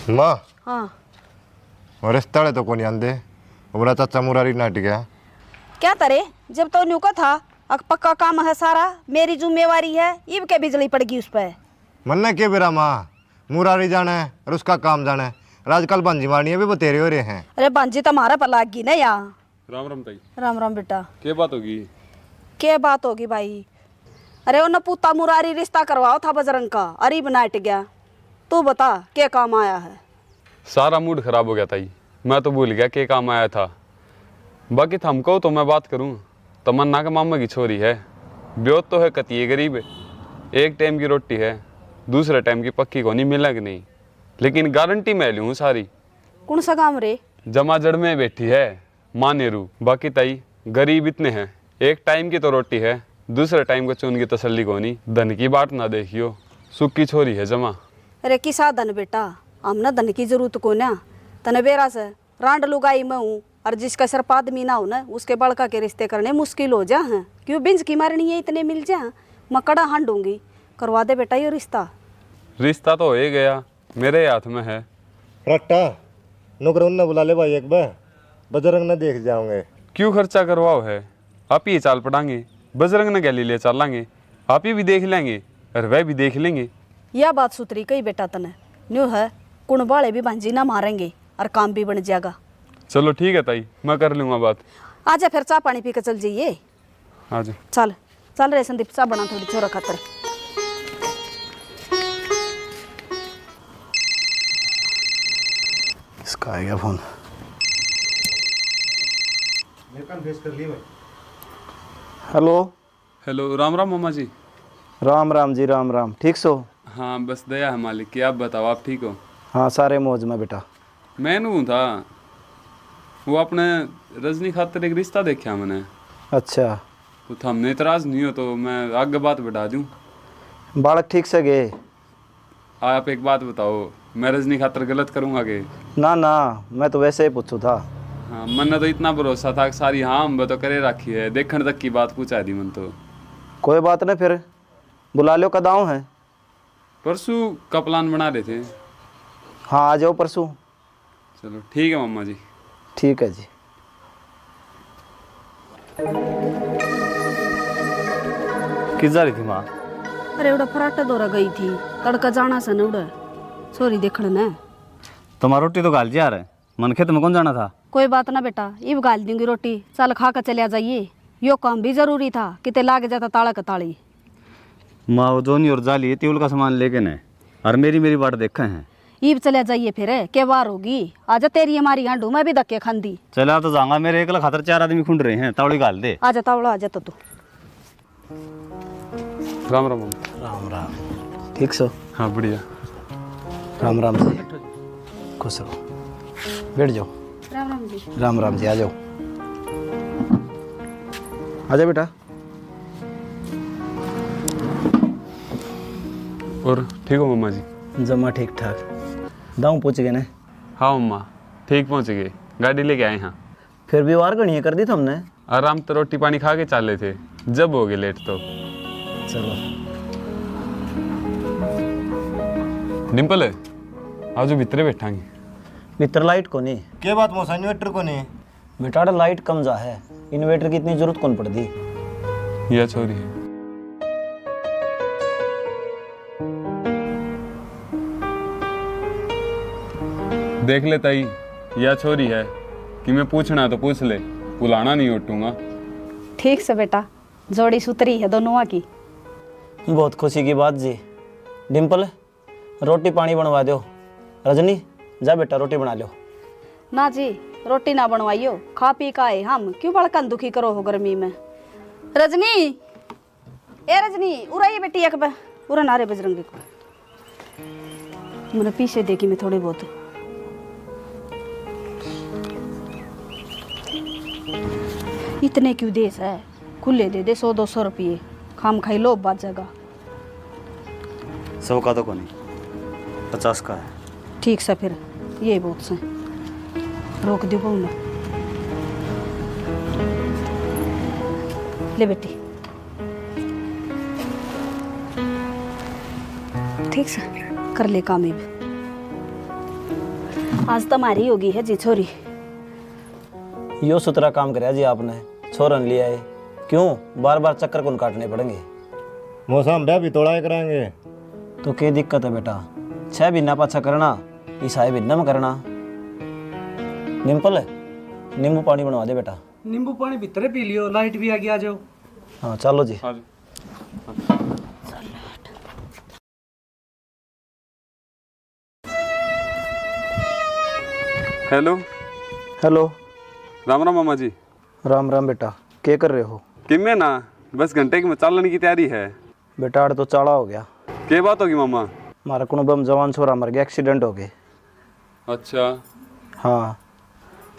माँ हाँ और रिश्ता तो कोनी आंदे बोला चाचा मुरारी नाट गया क्या करे जब तो न्यू का था पक्का काम है सारा मेरी जिम्मेवारी है इब के बिजली पड़गी उस पर मन्ना के बेरा माँ मुरारी जाना है और उसका काम जाना है और आजकल भांजी मारनी भी बतेरे हो रहे हैं। अरे बांजी तुम्हारा पर लाग गई ना यहाँ। राम राम ताई। राम राम बेटा। क्या बात होगी? क्या बात होगी भाई? अरे वो न पूता मुरारी रिश्ता करवाओ था बजरंग का अरे बनाट गया। तू बता क्या काम आया है? सारा मूड खराब हो गया ताई, मैं तो भूल गया क्या काम आया था। बाकी थमको तो मैं बात करूं, तमन्ना का मामा की छोरी है, ब्योत तो है कतिये गरीब है, एक टाइम की रोटी है, दूसरे टाइम की पक्की को नहीं मिला कि नहीं, लेकिन गारंटी मैं लूँ सारी। कौन सा काम रे? जमा जड़ में बैठी है माँ नेहरू। बाकी ताई गरीब इतने हैं, एक टाइम की तो रोटी है, दूसरे टाइम को चुन की तसल्ली को नहीं, धन की बात ना देखियो, सुख की छोरी है जमा। अरे किसा धन बेटा, हमने धन की जरूरत को ना, तने बेरा से रांड लुगाई मैं हूँ और जिसका सिर्फ आदमी ना हो ना उसके बड़का के रिश्ते करने मुश्किल हो जा हैं। क्यों बिंज की मारनी है इतने मिल जा, मैं कड़ा हांडूंगी, करवा दे बेटा ये रिश्ता। रिश्ता तो हो ही गया, मेरे हाथ में है। रट्टा नौकर ने बुला ले भाई एक बार, बजरंग ने देख जाओगे। क्यों खर्चा करवाओ है, आप ही चाल पड़ांगे, बजरंग ने गली ले चलांगे, आप ही भी देख लेंगे और वह भी देख लेंगे। यह बात सुतरी कही बेटा तने, न्यू है कुण वाले भी भांजी ना मारेंगे और काम भी बन जाएगा। चलो ठीक है ताई, मैं कर लूँगा बात। आजा फिर चाय पानी पी के चल जाइए। हाँ चल चल रे संदीप, चाय बना थोड़ी छोरा खातर। इसका आएगा phone. Hello hello, Ram Ram मामा जी। राम राम जी, राम राम। ठीक सो? हाँ बस दया है मालिक की, आप बताओ आप ठीक हो? हाँ सारे मौज में बेटा। मैं नू था वो अपने रजनी खातर एक रिश्ता देखा मैंने। अच्छा, तो हमने इतराज़ नहीं हो तो मैं आगे बात बढ़ा दूँ। बालक ठीक से गए? आप एक बात बताओ, मैं रजनी खातर गलत करूँगा कि? ना ना, मैं तो वैसे ही पूछू था। हाँ मन तो इतना भरोसा था कि सारी हाँ हम तो करे रखी है, देखने तक की बात पूछा दी मन तो। कोई बात नहीं, फिर बुला लो, कदाऊँ है? परसों का प्लान बना रहे थे। हाँ आ जाओ परसों। चलो ठीक है मम्मा जी। ठीक है जी। किस जा रही थी माँ? अरे उड़ा फराटा दौरा गई थी, तड़का जाना सा न उड़ा सॉरी देखने ने। तुम्हारा रोटी तो गाल जा रहा है, मन खेत में कौन जाना था? कोई बात ना बेटा, इब गाल दूंगी रोटी, चल खा कर चले जाइए। यो काम भी जरूरी था, किते लाग जाता ताला का ताली। माँ वो जोनी और जाली त्योल का सामान लेके न और मेरी बात देखा है। ईब चले जाइए फिर, क्या बार होगी, आजा तेरी हमारी हांडू मैं भी धक्के खांदी। चला तो जाऊंगा, मेरे एकला खातर 4 आदमी खुंड रहे हैं, तावड़ी गाल दे। आजा तावड़ा आजा तो तू। राम राम मम्मा। राम राम। ठीक सो? हाँ बढ़िया। राम राम जी, खुश रहो, बैठ जाओ। राम राम जी। राम राम जी, आ जाओ आ जाओ बेटा। और ठीक हो मम्मा जी? जमा ठीक ठाक। दाऊँ पहुँच गए ने? हाँ मम्मा ठीक पहुँच गए, गाड़ी लेके आए। हाँ फिर भी वार गणिया कर दी तुमने। आराम तो रोटी पानी खा के चाले थे, जब हो गए लेट तो। चलो डिम्पल है आज भीतरे बैठांगे। भीतर लाइट को नहीं? क्या बात मौसा इन्वर्टर को नहीं? बेटा लाइट कम जा है, इन्वर्टर की इतनी जरूरत कौन पड़ती? यह छोरी है। देख ले ताई, यह छोरी है कि मैं पूछना तो पूछ ले, बुलाना नहीं उठूंगा। ठीक से बेटा, जोड़ी सुतरी है दोनों की। बहुत खुशी की बात जी। डिम्पल रोटी पानी बनवा दो। रजनी जा बेटा रोटी बना लो। ना जी रोटी ना बनवाइयो, खा पी का आए हम, क्यों बड़कन दुखी करो हो गर्मी में। रजनी, ए रजनी उराई बेटी एक बार उरा नारे बजरंगी को मैंने पीछे देखी मैं थोड़े बहुत। इतने क्यों देश है, खुले दे दे 100-200 रुपये, खाम खाई लो बात जगह। 100 का तो को नहीं, 50 का है। ठीक से फिर ये बहुत से रोक दो बहु ना। ले बेटी ठीक से कर ले काम भी। आज तुम्हारी होगी है जी छोरी। यो सुतरा काम कराया जी आपने, छोरन लिया है, क्यों बार बार चक्कर कौन काटने पड़ेंगे? मौसम ब्याह भी तोड़ा करेंगे। तो क्या दिक्कत है बेटा, 6 महीना पाछा करना, ईसाई महीना में करना। डिम्पल नींबू पानी बनवा दे बेटा। नींबू पानी भीतर पी लियो, लाइट भी आ गई, आ जाओ। हाँ चलो जी। हेलो। हेलो। राम राम मामा जी। राम राम बेटा, क्या कर रहे हो? कि मैं ना बस घंटे में चालने की तैयारी है। बेटा आड़ तो चाड़ा हो गया। क्या बात होगी मामा? हमारा कुणबम जवान छोरा मर गया, एक्सीडेंट हो गए। अच्छा। हाँ,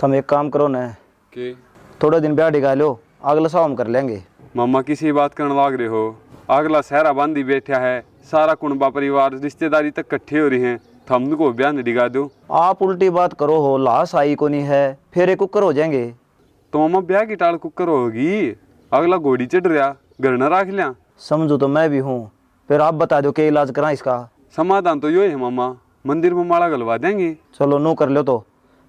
तुम एक काम करो ना, के थोड़े दिन ब्याह डिगा लो, अगला साल हम कर लेंगे। मामा किसी बात करने लाग रहे हो? अगला सहरा बांधी बैठा है, सारा कुणबा परिवार रिश्तेदारी तक इकट्ठे हो रही हैं, थम को ब्याह नहीं डिगा दो। आप उल्टी बात करो हो, लाश आई को नहीं है, फिर एक कुकर हो जाएंगे। तो मामा ब्याह की टाल कुकर होगी, अगला घोड़ी चढ़ रहा, घर न रख लिया। समझो तो मैं भी हूँ, फिर आप बता दो क्या इलाज करा इसका। समाधान तो यो है मामा, मंदिर में माला गलवा देंगे। चलो नो कर लो, तो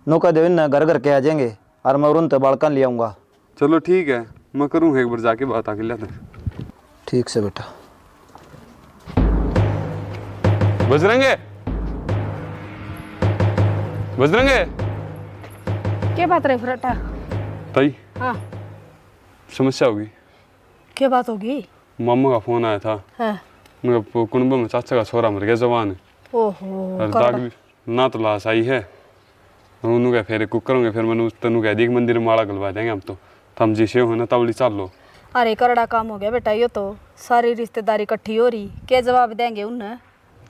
नो कर दो, इन घर घर के आ जाएंगे और मैं उन बालका ले आऊँगा। चलो ठीक है, मैं करूँ एक बार जाके बात आके लाते। ठीक से बेटा। बजरंगे, बजरंगे। क्या बात रहे फराटा? ताई हाँ, समस्या होगी। क्या बात होगी? मामा का फोन आया था, है। मेरे कुनबा में चाचा का छोरा मर गया जवान, ओहो, और दाग भी ना तो लाश आई है। उन्होंने कहा फिर कुक करोगे, फिर मैंने तेनू कह दी कि मंदिर में माला गलवा देंगे हम तो हम जिसे हो ना तबली चाल लो। अरे करड़ा काम हो गया बेटा, ये तो सारी रिश्तेदारी इकट्ठी हो रही, क्या जवाब देंगे उन्हें?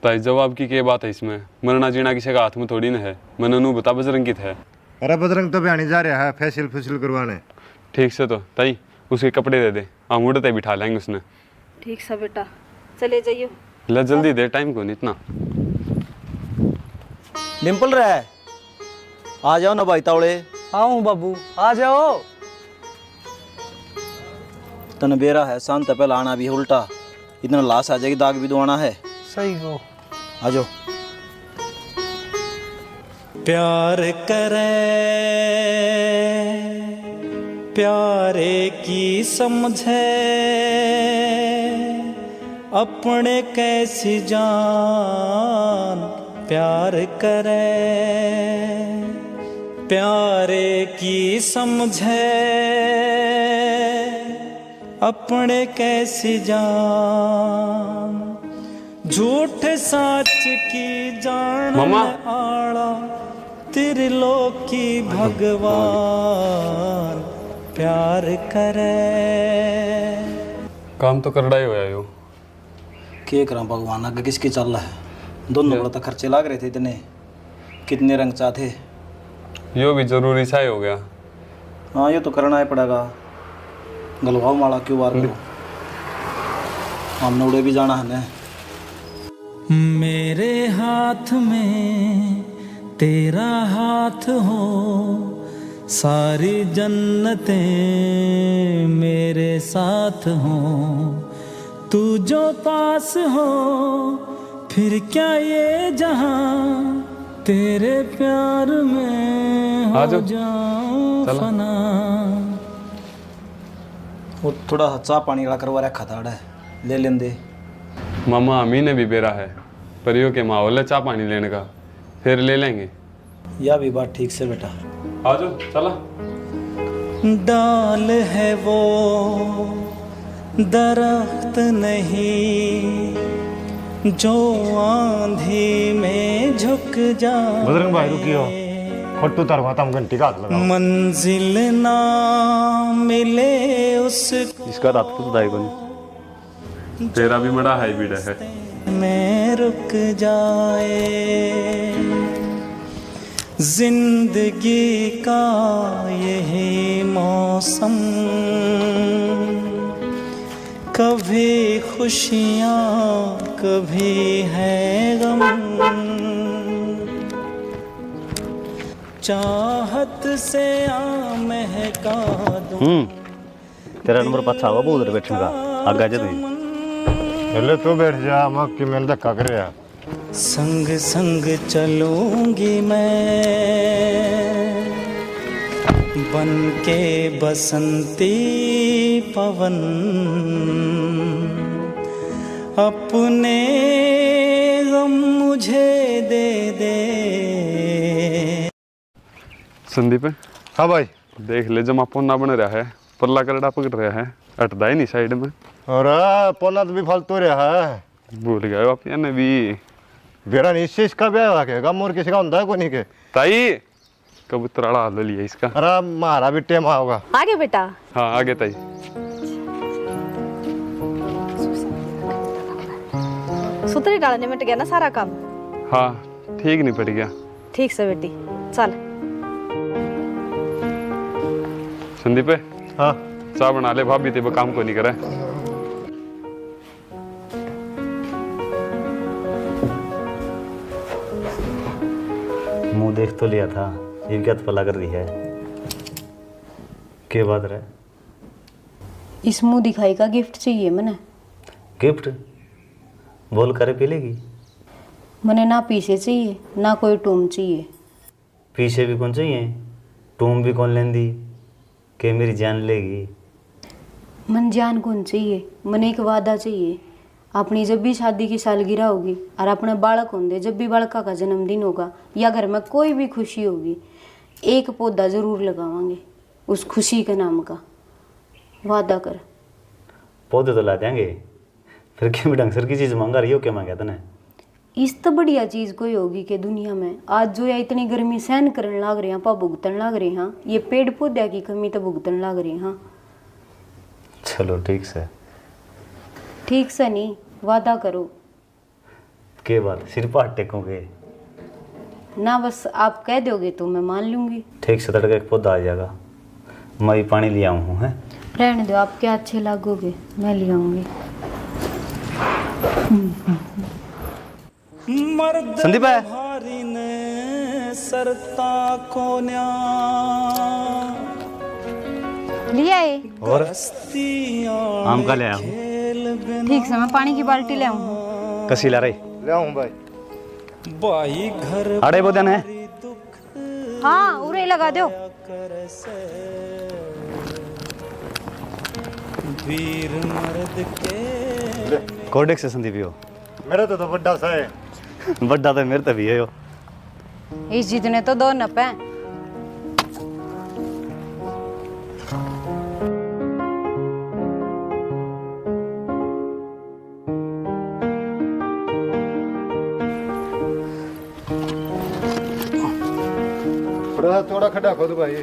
ताई जवाब की क्या बात है इसमें? मरना जीना किसी का हाथ में थोड़ी ना है। मैंने उन्होंने बता बजरंग की है। अरे बजरंग तो बयानी जा रहा है फैसिल फुसिल करवाने। ठीक से तो ताई उसके कपड़े दे दे, हम उड़ते बिठा लेंगे उसने। ठीक सा बेटा, चले जाइयो। ले जल्दी दे, टाइम को नहीं इतना। डिम्पल रहे, आ जाओ ना भाई तावड़े। आऊँ बाबू, आ जाओ। तन बेरा है, शांत है, पहले आना भी है उल्टा, इतना लाश आ जाएगी, दाग भी दवाना है। सही हो। आ जाओ। प्यार करे प्यारे की समझे, अपने कैसी जान प्यार करे, प्यारे की समझे अपने कैसी जान, झूठ साच की जान मामा। आड़ा, त्रिलोकी भगवान प्यार करे। काम तो करड़ा ही होया यो। क्या करा भगवान, आगे किसकी चल रहा है? दोनों बड़ा तो खर्चे लाग रहे थे इतने, कितने रंग चाहते। यो भी जरूरी सा ही हो गया। हाँ ये तो करना ही पड़ेगा, गलवाओ माला क्यों बार करो, हमने उड़े भी जाना है ना। मेरे हाथ में तेरा हाथ हो, सारी जन्नतें मेरे साथ हो, तू जो पास हो फिर क्या ये जहां, तेरे प्यार में हो जाऊं फना। वो थोड़ा चाह पानी वाला करवा रखा था, ले लेंदे। मामा अमी ने भी बेरा है, परियों के माहौल है चाह पानी लेने का, फिर ले लेंगे। यह भी बात ठीक से बेटा। आ जाओ चला। डाल है वो दरख्त नहीं, जो आंधी में झुक जाए। बजरंग भाई रुकियो, फट्टू तरवा तम घंटी का हाथ लगाओ। मंजिल ना मिले उस इसका रात को दाई बनी। तेरा भी बड़ा हाईब्रिड है। में रुक जाए, जिंदगी का यही मौसम, कभी खुशियाँ कभी है गम, चाहत से आ महका दूं। तेरा नंबर पाछा हुआ वो उधर बैठने का, आगे जा तू। पहले तो बैठ जा, माँ की मैंने धक्का करे यार। संग संग चलूंगी मैं बन के बसंती पवन अपने गम मुझे दे दे। संदीप हाँ भाई। देख ले जमा पोना बन रहा है, परला करड़ा पकड़ रहा है, हटदा ही नहीं साइड में। और पोना तो भी फालतू रहा है। भूल गए आप यानी भी बेरा इस चीज का ब्याह हुआ के मोर किसी का ਹੁੰਦਾ को नहीं के ताई कबूतर आड़ा हाल लिया इसका। अरे मारा भी टेम होगा। आगे बेटा। हाँ आगे ताई। सुतरी डालने में गया ना सारा काम। हाँ ठीक नहीं पड़ गया। ठीक से बेटी चल। संदीप हाँ चाह बना ले, भाभी तेरे काम को नहीं करे। मुंह देख तो लिया था, ये क्या पला कर रही है? के बात रहे? इस मुंह दिखाई का गिफ्ट चाहिए मने। गिफ्ट बोल करे पी लेगी? मने ना पीछे चाहिए ना कोई टूम चाहिए। पीछे भी कौन चाहिए, टूम भी कौन लेंदी के मेरी जान लेगी? मन जान कौन चाहिए, मन एक वादा चाहिए। अपनी जब भी शादी की सालगिरह होगी और अपने बालक होंगे, जब भी बालका का जन्मदिन होगा या घर में कोई भी खुशी होगी, एक पौधा जरूर लगावांगे उस खुशी के नाम का। वादा कर। पौधे तो ला देंगे, फिर क्यों ढंग सर की चीज़ मांगा रही हो? क्या मांगा तने? इस तो बढ़िया चीज़ कोई होगी कि दुनिया में आज जो या इतनी गर्मी सहन करने लाग रहे हैं, पा भुगतन लाग रहे हैं, ये पेड़ पौधे की कमी तो भुगतन लाग रहे हैं। चलो ठीक से। ठीक से नहीं, वादा करो। के बात सिर्फ हाथ टेकोगे ना, बस आप कह दोगे तो मैं मान लूँगी। ठीक से तड़का एक पौधा आ जाएगा, मैं भी पानी ले आऊँ हूँ। है रहने दो, आप क्या अच्छे लागोगे, मैं ले आऊँगी। मर्द संदीप है? भारी ने सरता कोन्या लिया है। और हस्तियां आम का ले आया हूँ। खेल बिना ठीक से, मैं पानी की बाल्टी ले आऊँ। कसी ला रही ले आऊं भाई। बाई घर आड़े बोदन है। दुख हाँ उरे लगा दो। कर से वीर मर्द के कोडेक से संदीप हो। मेरा तो बड़ा सा है। बड़ा तो मेरे तभी है यो। इस जीतने तो दो नप हैं। थोड़ा खड्डा खोद भाई।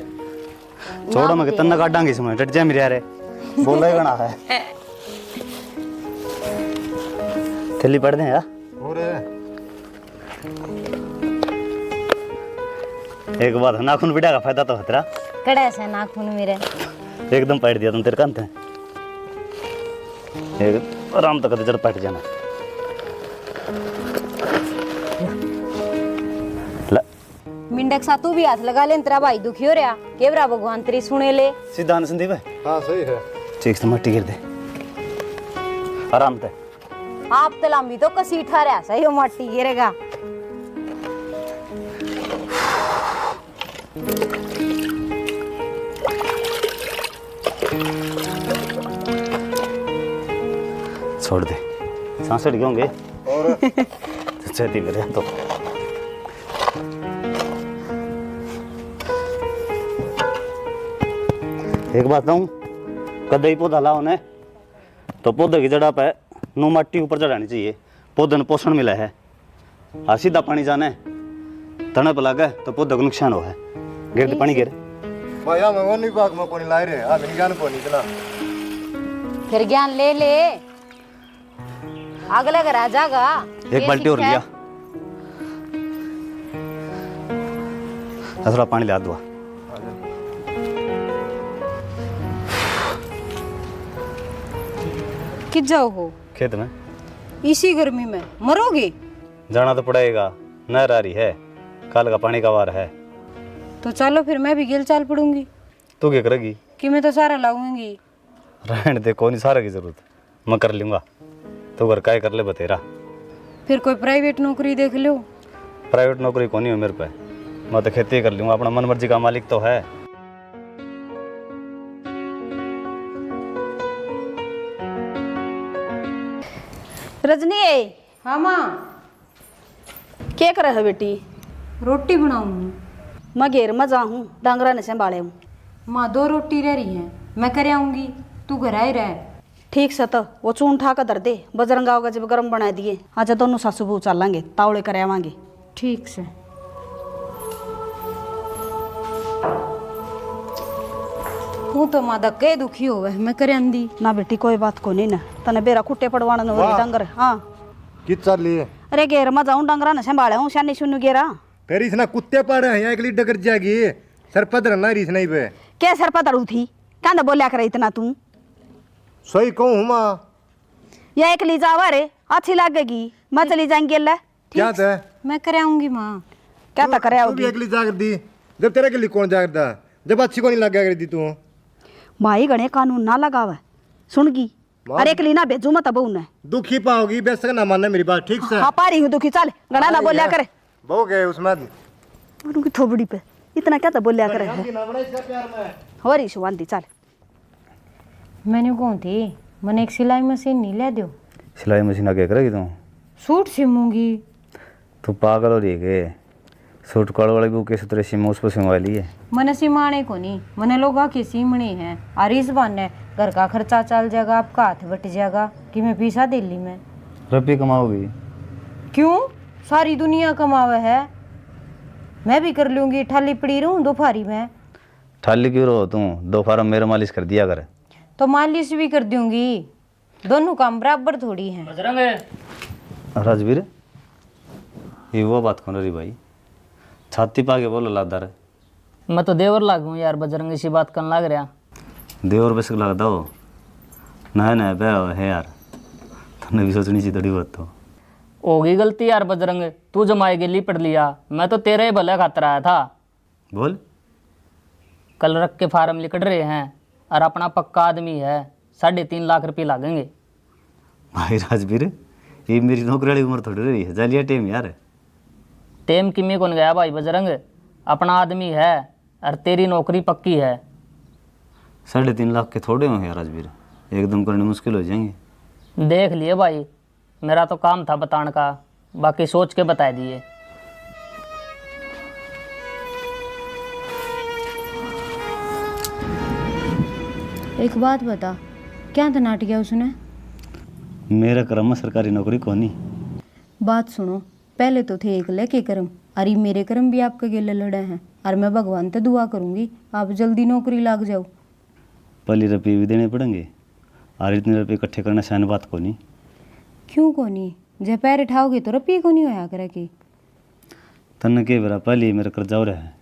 छोड़ो मैं कितना काटांगी इसमें, डट जा मेरे यारे। बोला ही बना है। थैली पड़ दे यार। और एक बात है, नाखून बिड़ा का फायदा तो है तेरा। कड़े से नाखून मेरे। एकदम पैट दिया तुम तेरे कंत है। एक आराम तक जड़ पैट जाना। मिंडक सा तू भी हाथ लगा ले, तेरा भाई दुखी हो रहा। केवरा भगवान तेरी सुने ले। सीधा संदीप है। हाँ सही है। ठीक से मट्टी गिर दे आराम से। आप तो लंबी तो कसी ठा रहा सही हो, मट्टी गिरेगा। छोड़ दे, सांस अड़ होंगे। और चेती मेरे तो एक बात कहूँ, कदे ही पौधा लाओ ने तो पौधे की जड़ा पे नू मट्टी ऊपर चढ़ानी चाहिए। पौधे ने पोषण मिला है। आ सीधा पानी जाने तने पर लगे तो पौधे को नुकसान हो है। गिर पानी गिर भाई हम वो नहीं पाक में कोनी ला रहे। हम ज्ञान को नहीं इतना। फिर ज्ञान ले ले, अगले घर आ जाएगा। एक बाल्टी और लिया। थोड़ा पानी ला दो। कि जाओ हो खेत में इसी गर्मी में मरोगे। जाना तो पड़ेगा, नहर आ रही है, कल का पानी का वार है। तो चलो फिर मैं भी गिल चाल पड़ूंगी। तू क्या करेगी? कि मैं तो सारा लाऊंगी। रहने दे, कौन सारा की जरूरत, मैं कर लूँगा। तो घर काय कर ले बतेरा। फिर कोई प्राइवेट नौकरी देख लो। प्राइवेट नौकरी कौन ही हो मेरे पे, मैं तो खेती कर लूँगा, अपना मन मर्जी का मालिक तो है। रजनी हाँ माँ, क्या कर रहा है बेटी? रोटी बनाऊँ। मैं घेर में जा हूँ, डांगरा ने संभाले हूँ। माँ 2 रोटी रह रही हैं, मैं कर आऊँगी, तू घर आई रह। ठीक से तो वो चून उठा कर धर दे, बजरंग आओगे जब गरम बना दिए। आज दोनों सासू बहू चलेंगे, तावड़े कर आवांगे। ठीक से। हूँ तो माँ धक्के दुखी होवे, मैं कर आंदी। ना बेटी कोई बात को नहीं ना, तने बेरा कुट्टे पड़वाना न हो रही डंगर। हाँ कित चल रही है? अरे घेर में जाऊँ, डंगरा ने संभाले हूँ, शानी सुनू घेरा। तेरी इसना कुत्ते पड़ रहे हैं, एक लीटर कर जाएगी सर पद रहना रीस नहीं पे। क्या सर पर तड़ू थी, कहना बोलिया करे इतना तू? सही कहूँ हूँ माँ, या एक ली जावा रे, अच्छी लगेगी, मैं चली जाएंगी। अल्लाह क्या था? मैं कर आऊँगी माँ। क्या तक करे तू भी अगली जाकर दी, जब तेरे के लिए कौन जागरता, जब अच्छी को नहीं लग गया दी तू। भाई गणे कानून ना लगावे, सुनगी। अरे एक ली ना भेजू मत बहू ने, दुखी पाओगी, बेशक ना मानना मेरी बात, ठीक से? हाँ पा रही हूँ दुखी, चल गणा ना बोलिया करे। बहु गए उसमें उनकी थोबड़ी पे इतना क्या तो बोलिया करे है। हो रही शुवांती चल। मैंने कौन थी, मैंने एक सिलाई मशीन नहीं ले दो। सिलाई मशीन आगे करेगी तू? सूट सिमूंगी। तू पागल हो रही है? सूट कड़ वाली बुक कैसे तेरे सिम उस पर सिमवा ली है? मैंने सिमाने को नहीं, मैंने लोगा की सिमणी है। और इस बहाने घर का खर्चा चल जाएगा, आपका हाथ बट जाएगा कि मैं पीसा दिल्ली में। रुपये कमाओगी? क्यों, सारी दुनिया कमावे है, मैं भी कर लूंगी। ठाली पड़ी रहूं दोपहरी में। ठाली क्यों रहो तू? 2 फार्म मेरे मालिश कर दिया कर। तो मालिश भी कर दूंगी, दोनों काम बराबर थोड़ी हैं। राजवीर, ये वो बात कौन रही भाई? छाती पाके बोलो लादार। मैं तो देवर लागू यार, बजरंगी सी बात करने लग रहा। देवर बेशक लगता हो, नया नया ब्याह है यार, तुमने भी सोचनी चाहिए थोड़ी बहुत तो। होगी गलती यार बजरंग, तू जमाए गिल्ली पड़ लिया, मैं तो तेरे ही भले खातर आया था। बोल। कल रख के फार्म लिखट रहे हैं और अपना पक्का आदमी है, 3.5 लाख रुपये लागेंगे। भाई राजवीर, ये मेरी नौकरी वाली उम्र थोड़ी रही है, जालिया टेम यार। टेम किमी कौन गया भाई बजरंग, अपना आदमी है और तेरी नौकरी पक्की है। 3.5 लाख के थोड़े होंगे यार राजवीर, एकदम करने मुश्किल हो जाएंगे। देख लिए भाई, मेरा तो काम था बताने का, बाकी सोच के बता दिए। एक बात बता, क्या था नाट गया उसने? मेरा क्रम सरकारी नौकरी कोनी। बात सुनो, पहले तो थे एक लेके कर्म, अरे मेरे कर्म भी आपके गेले लड़े हैं, और मैं भगवान से दुआ करूंगी आप जल्दी नौकरी लाग जाओ। पहले रुपये भी देने पड़ेंगे, और इतने रुपये इकट्ठे करना सहन बात को नहीं। क्यों को नहीं, जब पैर उठाओगे तो रुपये को नहीं होया करे कि। तन के बेरा पहले मेरा कर्जा हो रहा है।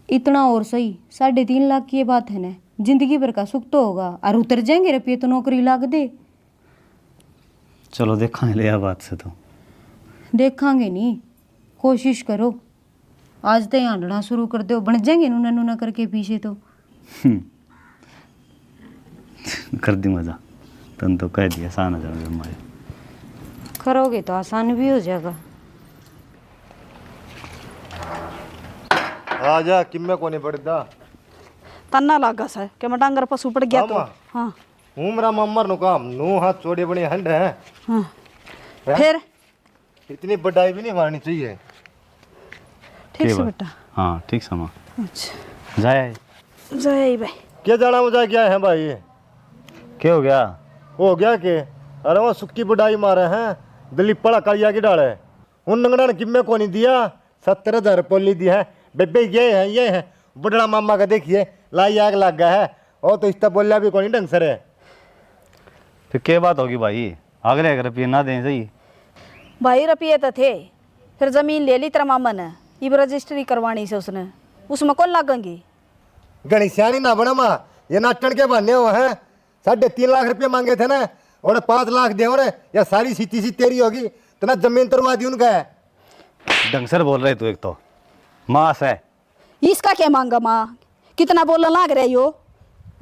इतना और सही, 3.5 लाख की ये बात है ना, जिंदगी भर का सुख तो होगा, और उतर जाएंगे रुपये तो नौकरी लाग दे। चलो देखा ले आ बात से तो। देखांगे नहीं, कोशिश करो, आज तो यहाँ लड़ना शुरू कर दो, बन जाएंगे नूना नूना करके पीछे तो। कर दी मजा, तन तो कह दिया आसान हो जाएगा हमारे। करोगे तो आसान भी हो जाएगा। आ जा, किम्मे को नहीं पड़ता। तन्ना लागा सा कि मैं डांगर पशु पड़ गया तो। हाँ, हाँ उमरा मम्मर नु काम नू हाथ छोड़े बड़े हंड है। हाँ फिर इतनी बड़ाई भी नहीं मारनी चाहिए। ठीक से बेटा। हाँ ठीक समा। अच्छा जाए जय भाई। क्या जाना मजा क्या है भाई? क्या हो गया? हो गया के? अरे वो सुक्की बुढ़ाई मारे हैं, दिलीप पड़ा कलिया की डाले। उन नंगड़ा ने किम्मे को नहीं दिया, 70,000 पोली दी है। बेबे ये है बुढ़ा मामा का देखिए, लाई आग लग गया है। और तो इतना बोलिया भी कौन ढंग से रे। फिर क्या बात होगी भाई? अगले अगर रुपये ना दें सही। भाई रुपये तो थे, फिर जमीन ले ली तेरा मामा ने, ये रजिस्ट्री करवानी से उसने, उसमें कौन लगेंगी? गणी सियानी ना बना माँ, ये नाटन के बने हुए हैं। 3.5 लाख रुपये मांगे थे ना, और 5 लाख दे रहे, या सारी सीती सी तेरी होगी तो ना जमीन तरवा दी उनका है। ढंग से बोल रहे तू, एक तो मास है। इसका क्या मांगा माँ, कितना बोलने लग रहे हो?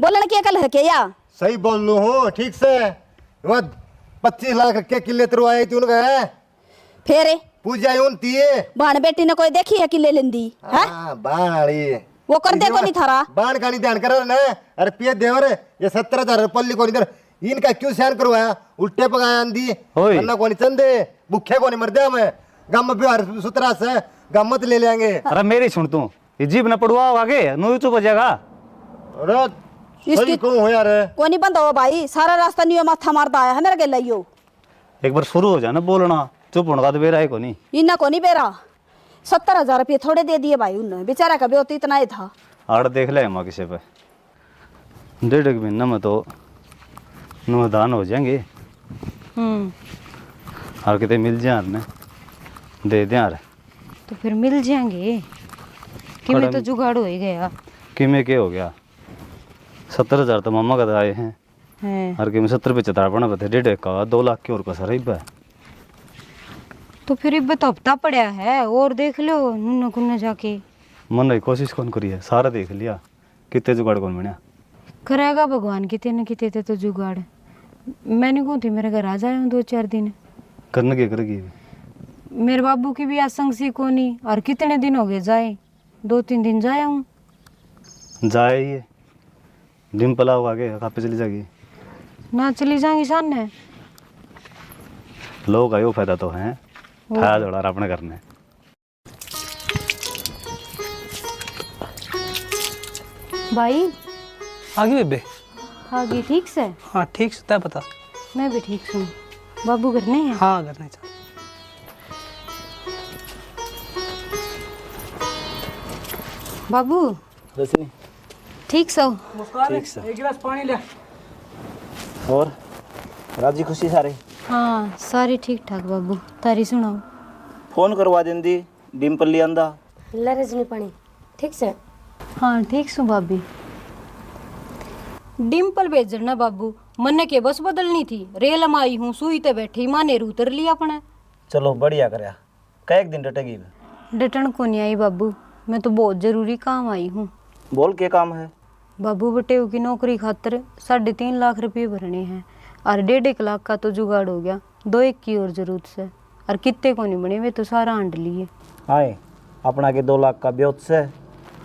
बोलने क्या कल है क्या? सही बोल लू हूँ ठीक से। वह 25 लाख के किले तरवाए थी उनका है। फेरे पूजा उनती है बाण बेटी ने कोई देखी है कि ले लेंदी है हाँ बाण वाली वो कर दे को नहीं थारा बाण का नहीं ध्यान करो ना। अरे पिए देवर ये 17,000 पल्ली को नहीं इनका क्यों सहन करवाया उल्टे पकाया आंधी ओए। अन्ना को नहीं चंदे भूखे को नहीं मर दिया मैं गम बिहार सुतरा से गम मत ले लेंगे। अरे मेरी सुन तू ये जीव न पड़वा आगे नु चुप हो जाएगा। अरे सही क्यों हो यार को नहीं बंद हो भाई सारा रास्ता नहीं माथा मारता आया है मेरे के लियो एक बार शुरू हो जाना बोलना चुप होने का तो बेरा है को नहीं इन्ना को नहीं बेरा 70,000 रुपये थोड़े दे दिए भाई उन्होंने बेचारा का ब्योत इतना ही था। आड़ देख ले हम किसी पे 1.5 महीना में तो नुदान हो जाएंगे और कितने मिल जाए ने दे दें यार तो फिर मिल जाएंगे कि मैं तो जुगाड़ हो ही गया कि में क्या हो गया 70,000 तो मामा का आए हैं और कि में 70 पे चतार पड़ा बता 1.5 का 2 लाख की और का सर इब्बा तो फिर इब्बे तो हफ्ता पड़ा है और देख लो नुना कुन्ना जाके मन नहीं कोशिश कौन करी है सारा देख लिया कितने जुगाड़ कौन बना करेगा भगवान कितने न कितने तो जुगाड़ मैंने कौन थी मेरे घर आ जाए 2-4 दिन करने के करेगी मेरे बाबू की भी आसंग सी को नहीं और कितने दिन हो गए जाए 2-3 दिन जाया हूँ जाए ये डिम्पल आओ आगे कहाँ पे चली जाएगी ना चली जाएंगी सामने लोग का यो फायदा तो है ठाया जोड़ा अपने करने भाई आगे बेबे आगे ठीक से हाँ ठीक से तय पता मैं भी ठीक हूँ बाबू घर नहीं है हाँ करना चाहिए बाबू रजनी ठीक सो एक गिलास पानी ले और राजी खुशी सारे हाँ सारे ठीक ठाक बाबू तारी सुनाओ फोन करवा देंदी डिम्पल ले आंदा ला रजनी पानी ठीक से हाँ ठीक सो भाभी डिम्पल भेजना बाबू मन के बस बदलनी थी रेल में आई हूँ सुई ते बैठी माँ ने उतर लिया अपने चलो बढ़िया करया कै एक दिन डटेगी डटन को नहीं आई बाबू मैं तो बहुत जरूरी काम आई हूँ बोल के काम है बाबू बटेऊ की नौकरी खातर 3.5 लाख रुपये भरने हैं और 1.5 लाख का तो जुगाड़ हो गया 2-1 की और जरूरत से और कितने को नहीं बने वे तो सारा आंड लिए आए अपना के 2 लाख का ब्योत से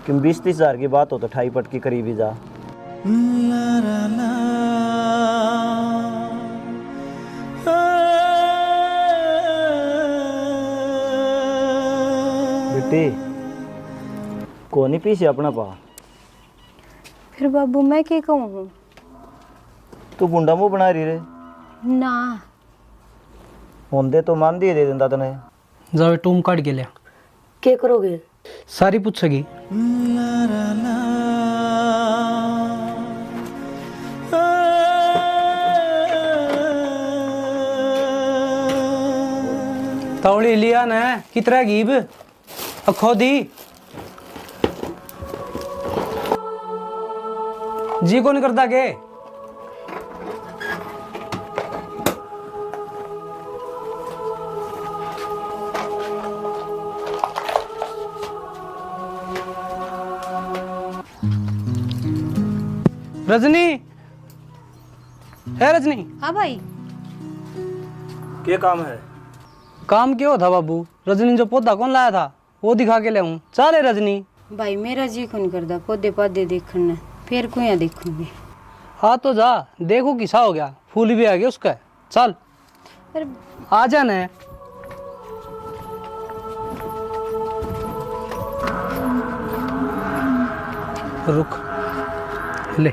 कि 20-30 हज़ार की बात हो तो 2.5 पट की करीब ही जा बेटी कौन ही पीछे अपना पा फिर बाबू मैं क्या कहूँ तू गुंडा मुँह बना रही रे ना होंदे तो मान दिए दे देंदा तने जाओ टूम काट के लिया क्या करोगे सारी पूछेगी तौड़ी लिया न कितना गीब अखो दी जी को नहीं करता के रजनी है रजनी हाँ भाई क्या काम है काम क्यों था बाबू रजनी जो पौधा कौन लाया था वो दिखा के ले आऊं चले रजनी भाई मेरा जी को नहीं करता पौधे पौधे देखने फिर को यहाँ देखूंगी हाँ तो जा देखो किसा हो गया फूल भी आ गया उसका चल पर आ जाना है रुक ले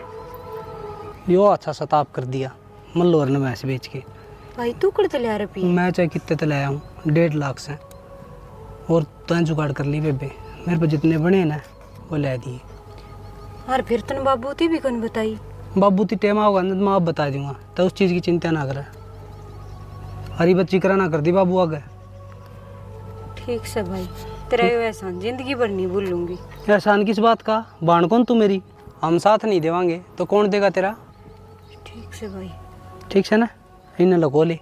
यो अच्छा सताप कर दिया मल्लोर ने भैंस बेच के भाई तू कर तले रुपये मैं चाहे कितने तो लाया हूँ 1.5 लाख से और तैं जुगाड़ कर ली बेबे मेरे पे जितने बने ना वो ले दिए और फिर तन बाबू ती भी कौन बताई बाबू ती टेमा होगा ना तो मैं आप बता दूंगा तो उस चीज़ की चिंता ना करे हरी बच्ची करा ना कर दी बाबू आगे ठीक से भाई तेरा ये एहसान जिंदगी भर नहीं भूलूंगी एहसान किस बात का बाण कौन तू मेरी हम साथ नहीं देवांगे तो कौन देगा तेरा ठीक से भाई ठीक है ना इन्हें लगो ले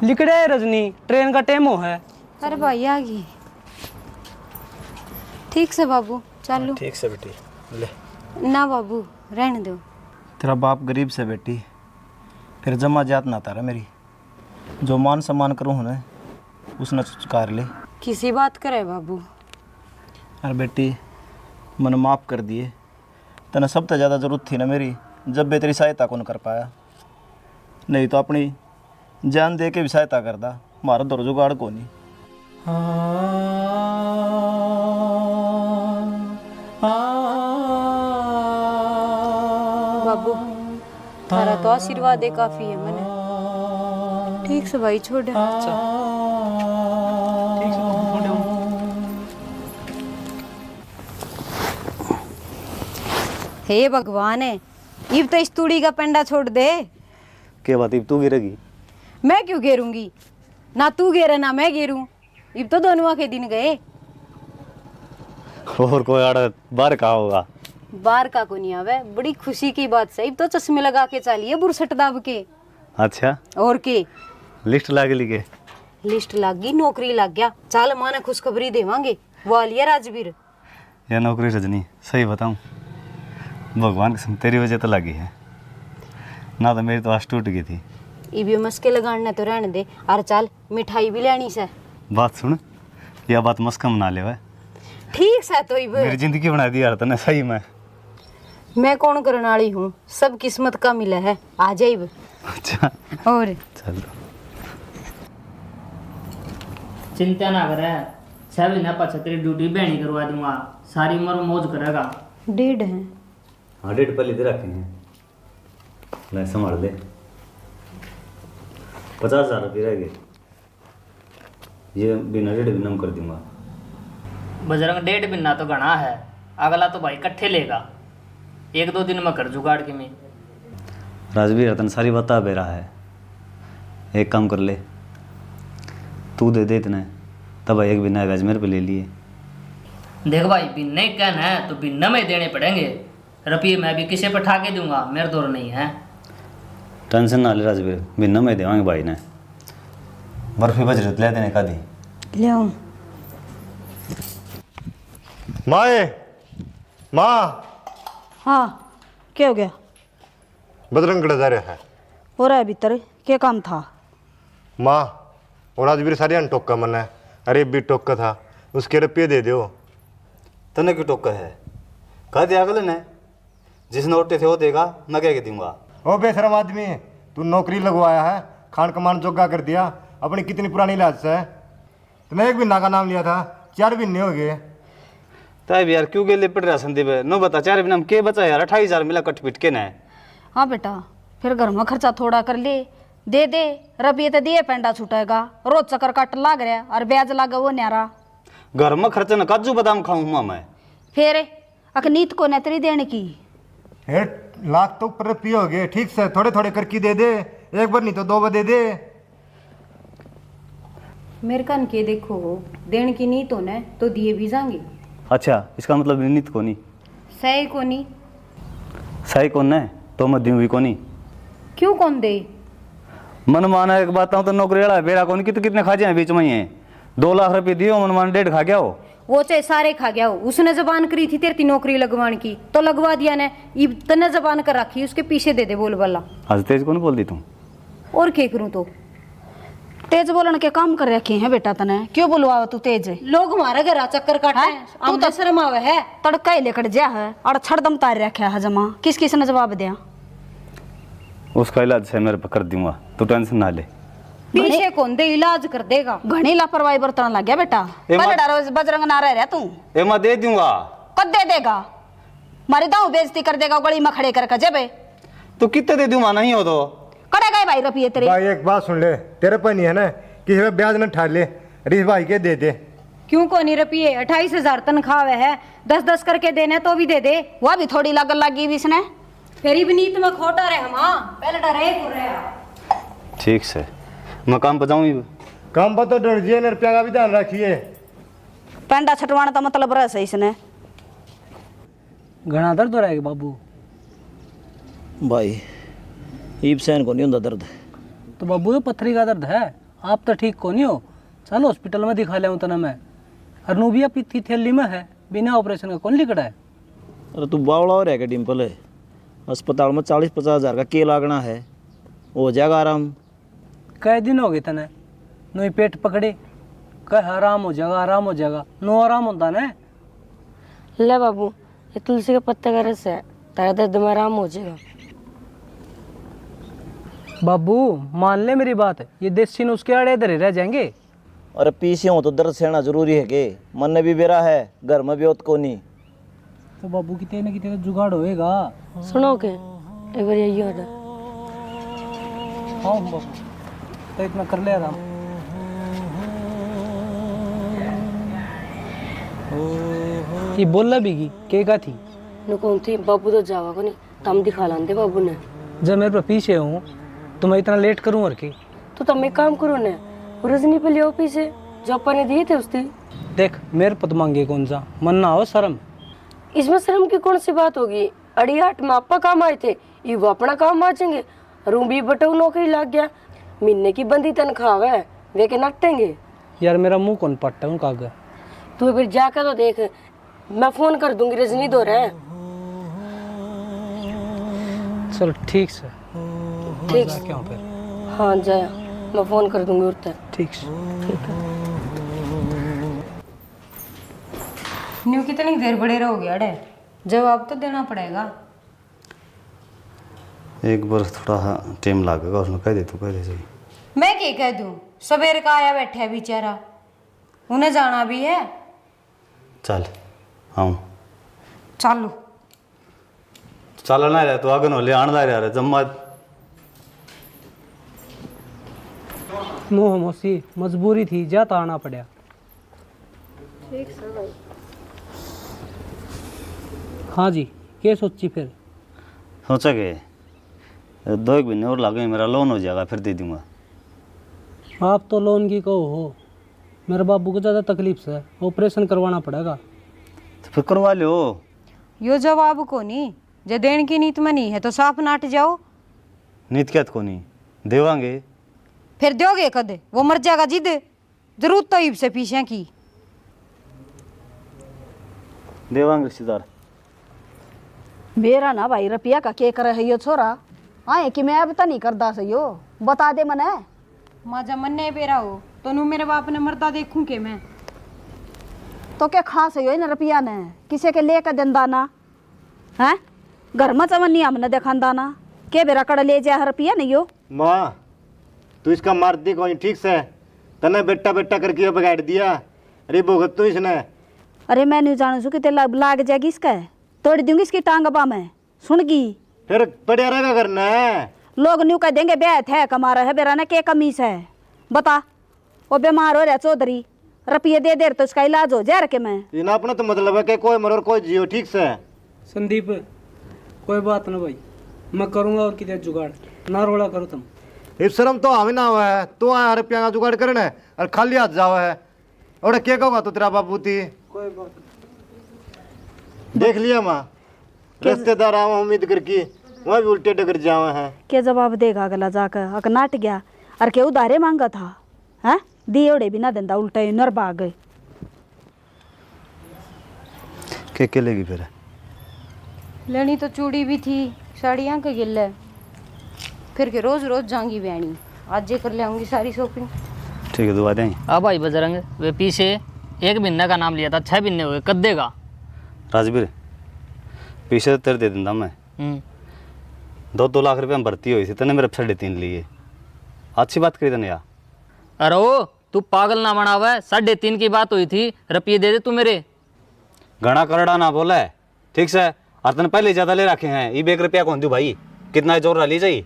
लिखड़े रजनी ट्रेन का टाइम हो है अरे भाई आ गई ठीक से बाबू चालू ठीक से बेटी ले ना बाबू रहने दो तेरा बाप गरीब से बेटी फिर जमा जात ना तारा मेरी जो मान सम्मान करूँ हूँ ना उसने चुकार ले। किसी बात करे बाबू। अरे बेटी मैंने माफ़ कर दिए, तने सबसे ज़्यादा ज़रूरत थी ना मेरी, जब मैं तेरी सहायता कौन कर पाया, नहीं तो अपनी जान दे के भी सहायता करदा, मारा दर जुगाड़ को नहीं। बाबू थारा तो आशीर्वाद है काफी है मने। ठीक से भाई छोड़। हे भगवान है, इब तो इस तूड़ी का पेंडा छोड़ दे। क्या बात इब तू गिरेगी? मैं क्यों घेरूंगी, ना तू घेरे ना मैं घेरूं। इब तो दोनों के दिन गए। और कोई आड़ा बाहर कहा होगा? बाहर का को नहीं आवे, बड़ी खुशी की बात से। इब तो चश्मे लगा के चलिए बुरसट दाब के। अच्छा और के लिस्ट लाग ली के? लिस्ट लाग गई, नौकरी लग गया। चाल माने खुशखबरी देवांगे। वो लिया राजवीर। यह नौकरी रजनी सही बताऊं, भगवान कसम तेरी वजह तो लगी है, ना तो मेरी तो आस टूट गई थी। इबे मस्के लगाने तो रहने दे। और चल मिठाई भी लेनी से। बात सुन, यह बात मस्का मना ले वह। ठीक से तो इब मेरी जिंदगी बना दी यार तने सही में। मैं कौन करने वाली हूँ, सब किस्मत का मिला है। आ जाइब। अच्छा और चल चिंता ना करे, 6 महीना पाछे तेरी ड्यूटी बहनी करवा दूंगा, सारी उम्र मौज करेगा। 1.5 है। हाँ 1.5 पहले दे रखे हैं, ले संभाल ले। 50,000 रुपये रह गए, ये बिना 1.5 भी नम कर दूंगा। बजरंग 1.5 महीना तो घना है, अगला तो भाई इकट्ठे लेगा। 1-2 दिन में कर जुगाड़ के मैं। राजवीर रतन सारी बता बे रहा है, एक काम कर ले, तू दे दे इतने, तब एक बिना गज मेरे पे ले लिए। देख भाई बिन्ने कहना है तो बिन्ना में देने पड़ेंगे। रुपये मैं भी किसे पर ठा के दूंगा, मेरे दौर नहीं है। टेंशन ना ले राजवीर, बिना में देवांगे भाई ने। बर्फी बजरत ले देने का दी ले आऊं। माए माँ हाँ क्या हो गया? बजरंग गढ़ जा रहा है। हो रहा है भीतर, क्या काम था? माँ और राजवीर सारे अन टोका मन है, अरे भी टोका था, उसके रुपये दे दो। तने क्यों टोका है? कह दिया अगले ने, जिस नोटे थे वो देगा, मैं क्या दूंगा। ओ बेशरम आदमी, तू नौकरी लगवाया है, खान कमान जोगा कर दिया, अपनी कितनी पुरानी लाज है। तूने 1 महीना का नाम लिया था, 4 महीने हो गए। ताई भी यार क्यों गेले पड़ रहा संदीप? नो बता 4 महीना में के बचा यार? 28,000 मिला कट पिट के न। हाँ बेटा, फिर घर में खर्चा थोड़ा कर ले, दे दे। रुपये तो दिए पेंडा छूटेगा, रोज चक्कर काट लाग रहा और ब्याज लागा वो न्यारा। घर में खर्चा न काजू बादाम खाऊं मैं। फिर अकनीत को नतरी देने की। 1 लाख तो ऊपर रुपये हो गए, ठीक से थोड़े थोड़े करके दे दे, एक बार नहीं तो 2 बार दे दे। मेरे कान के देखो, देने की नीत हो न तो दिए भी जाएंगे। अच्छा इसका मतलब नीत को नहीं, सही को नहीं। सही कौन है तो मैं दूँ भी को नहीं। क्यों कौन दे? मन माना एक बात तो नौकरी वाला बेड़ा कौन की तो कितने खा जाए बीच में ही है। 2 लाख रुपये दियो, मन मान 1.5 खा गया हो। वो चाहे सारे खा गया हो। उसने जबान करी थी तेरी नौकरी लगवाने की तो लगवा दिया ने। इब तने जबान कर रखी, उसके पीछे दे दे बोल वाला। आज तेज कौन बोल दी तू? और क्या करूं तो? तेज बोलन के काम कर रखे हैं बेटा तने, क्यों बुलवाओ तू तेज? लोग हमारे घर चक्कर काटे हैं, तू तो शर्म आवे है। तड़का ही लेकर जा है और छड़दम तार रखा है जमा। किस किस ने जवाब दिया? उसका इलाज है मेरे पे कर दूंगा, तू टेंशन ना ले। पीछे कौन दे, इलाज कर देगा। घनी लापरवाही बरतन लग गया बेटा। पहले रोज बजरंग ना रह तू। ए मैं दे दूंगा। कद दे देगा? मारी दाऊ बेइज्जती कर देगा, गली में खड़े करके जेबे। तो कितने दे दूंगा? नहीं हो तो करे गए भाई रुपये तेरे। भाई एक बात सुन ले, तेरे पर नहीं है ना, किसी में ब्याज न ठार ले, रीस भाई के दे दे। क्यों को नहीं रुपये? 28,000 तनख्वाह है, 10-10 करके देने तो भी दे दे। वह भी थोड़ी लागल लगी भी इसने। फिर भी नीत में खोटा रहे हम। पहले डरे को रहे। ठीक से मैं काम पर जाऊँ। काम पर तो डर जिए, रुपया का भी ध्यान रखिए। पेंडा छटवाना तो मतलब रह सही इसने। घना दर्द हो रहा है बाबू? भाई ईब सहन को नहीं होता दर्द। तो बाबू ये पथरी का दर्द है, आप तो ठीक को नहीं हो। चलो हॉस्पिटल में दिखा ले तना मैं। अरनूबिया पित्ती थैली में है, बिना ऑपरेशन का कौन लिखड़ा है? अरे तू बावड़ा हो रहा है क्या डिम्पल? अस्पताल में 40-50 हज़ार का के लागना है, हो जाएगा आराम। कई दिन हो गए तने नो ही पेट पकड़े, कह आराम हो जाएगा, नो आराम होता ना। ले बाबू, ये तुलसी के पत्ते का रस है, तेरा दर्द में आराम हो जाएगा। बाबू मान ले मेरी बात, ये देसी नुस्खे आड़े इधर ही रह जाएंगे। अरे पीछे हो तो दर्द सहना जरूरी है के, मन ने भी बेरा है, घर में भी होत को नहीं। तो बाबू कितने न कितने जुगाड़ होएगा। सुनो के एक बार यही हो रहा। हाँ बाबू, तो इतना कर ले आराम। ये बोलना भी की का थी नु कौन थी बाबू तो जावा को नहीं, तम दिखा लांदे बाबू ने। जब मेरे पे पीछे हूँ तो मैं इतना लेट करूँ और की। तो तम एक काम करो ने, रजनी पे ले पीछे जो अपने दिए थे उसने। देख मेरे पत मांगे कौन सा, मन ना हो शर्म। इसमें शर्म की कौन सी बात होगी? अड़ियाट में आपका काम आए थे, ये वो अपना काम बाचेंगे। रूबी बटू नौकरी लग गया, महीने की बंदी तनख्वाह है, वे के नटेंगे। यार मेरा मुंह कौन पट्टा उनका आगे। तू फिर जाकर तो देख, मैं फोन कर दूंगी, रजनी दो रहे। चलो ठीक से, ठीक जा क्यों फिर। हाँ जाया, मैं फोन कर दूंगी उठते। ठीक से। न्यू कितनी देर बड़े रहोगे अड़े, जवाब तो देना पड़ेगा। एक बार थोड़ा टाइम लगेगा, उसमें कह दे तू कह दे सही। मैं क्या कह दूं, सवेर का आया बैठा है बेचारा, उन्हें जाना भी है। चल हाँ चलो चलना रहा तो आगे नो ले आने रहा जम्मा। मोह मौसी मजबूरी थी, जाता आना पड़ा। हाँ जी, क्या सोची फिर? सोचा कि 2 महीने और लगे, मेरा लोन हो जाएगा, फिर दे दूंगा। आप तो लोन की कहो हो, मेरे बाबू को ज़्यादा तकलीफ से ऑपरेशन करवाना पड़ेगा। तो फिर करवा लो। यो जवाब को नहीं, जे देन की नीत में नहीं है तो साफ नाट जाओ। नीत क्या को नहीं देवांगे, फिर दोगे कदे, वो मर जाएगा जिद, जरूरत तो ईब से पीछे की। देवांगे रिश्तेदार। मेरा ना भाई रुपया का के करे है यो छोरा, आए कि मैं अब तो नहीं करदा से यो, बता दे मने। माजा मन ने बेरा हो तो नु मेरे बाप ने मरदा देखूं के मैं। तो क्या खास है यो इन रुपया ने, किसे के लेकर देंदा ना हैं? घर में चवन्नी हमने देखांदा ना, के बेरा कड़ ले जाए रुपया नहीं यो। माँ तू इसका मार दी कोई ठीक से, तने बेटा बेटा करके ये बिगाड़ दिया। अरे भुगत तू इसने। अरे मैं नहीं जानू सु कितने लाग जाएगी इसका, तोड़ दूंगी इसकी टांग बा में, सुनगी। फिर पड़िया रहेगा करना है। लोग न्यू कह देंगे ब्याह है कमा रहा है, बेरा ने के कमीस है बता। वो बीमार हो रहा चौधरी, रुपये दे तो उसका इलाज हो जाए। मैं इना अपना तो मतलब है कि कोई मरो और कोई जियो ठीक से। संदीप कोई बात ना भाई, मैं करूँगा और किधर जुगाड़, ना रोड़ा करो तुम। इस शर्म तो हमें ना हुआ है, तू आया रुपया का जुगाड़ करना है और खाली हाथ जावा है। और क्या कहोगा तो तेरा बाबू थी। कोई बात देख लिया माँ, रिश्तेदार आवा उम्मीद करके वहाँ भी उल्टे डगर जावा है। क्या जवाब देगा अगला जाकर, अक नाट गया और के उधारे मांगा था हैं, दियोड़े भी ना देंदा, उल्टे नर भाग गए। के लेगी फिर? लेनी तो चूड़ी भी थी, साड़ियाँ के गिल्ले, फिर के रोज रोज जाऊंगी बहनी, आज ये कर ले आऊंगी सारी शॉपिंग। ठीक है दुआ दें। अब भाई बजरंग, वे पीछे 1 महीने का नाम लिया था, 6 महीने हुए, कद देगा? राजवीर पीछे तेरे दे दिंदा मैं। 2 लाख रुपये में भर्ती हुई थी, तने मेरे 3.5 लिए। अच्छी बात करी तने यार। अरे ओ तू पागल ना बनावा, 3.5 की बात हुई थी, रुपये दे दे तू मेरे। घना करड़ा ना बोला है ठीक से, और तने पहले ज़्यादा ले रखे हैं। ये 1 रुपया कौन दूँ भाई, कितना जोर ली जाई।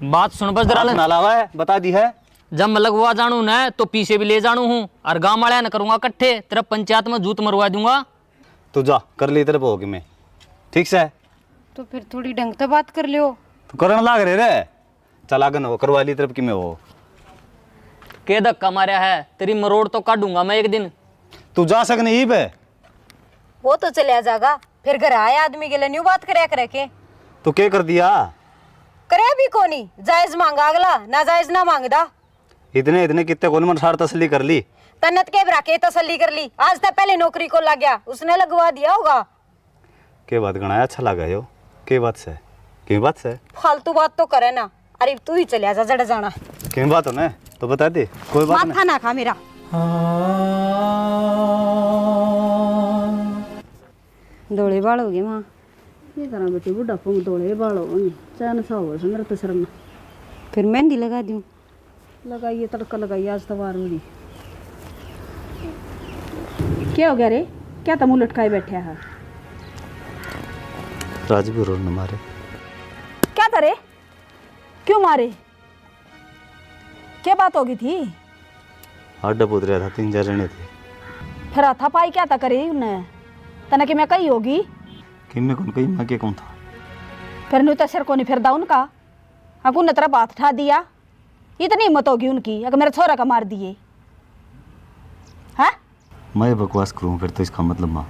बात सुन बस जरा, नालावा है बता दी है। जब मैं लगवा जानू न तो पीछे भी ले जानू हूँ, और गाँव वाले न करूँगा इकट्ठे, तेरा पंचायत में जूत मरवा दूंगा। तू जा कर ली तेरे होगी मैं ठीक से। तो फिर थोड़ी ढंग से बात कर लियो। तू करने लाग रहे रे, चल आगे न वो करवा ली तरफ की मैं वो। के धक्का मारा है, तेरी मरोड़ तो काटूंगा मैं एक दिन। तू जा सकने ही पे, वो तो चले जाएगा, फिर घर आए आदमी के लिए न्यू बात करे करे के। तू क्या कर दिया? करे भी कोनी, जायज मांगा अगला, ना जायज ना मांगदा। इतने इतने कितने कौन मन सार तसली कर ली। तन्नत के बरा के तसल्ली कर ली, आज तक पहले नौकरी को लग गया, उसने लगवा दिया होगा। के बात गणाया अच्छा लगा यो, के बात से के बात से फालतू बात तो करे ना, अरे तू ही चले आजा जड़ जाना। क्यों बात हो ना तो बता दे, कोई बात माथा ना खा मेरा। दौड़े बाल हो गए माँ। ये करा बेटी बुढ़ापे में दौड़े बाल हो गए, चैन सा हो मेरा तो शर्म। फिर मेहंदी लगा दूँ। लगाइए तड़का लगाइए, आज तवार हुई। क्या हो गया रे, क्या तुम लटकाए बैठे है? राजवीर ने मारे। क्या था रे, क्यों मारे, क्या बात हो गई थी? आड्डा पुत रहा था, 3-4 जने थे। फिर हाथापाई क्या था करे उन्हें? तना कि मैं कही होगी कि मैं कौन कही, मैं क्या कौन था? फिर नु तो सिर को नहीं फिरदा उनका। अगू ने तेरा बात उठा दिया, इतनी हिम्मत होगी उनकी अगर मेरे छोरा का मार दिए हैं? मैं बकवास करूँ फिर तो इसका मतलब माँ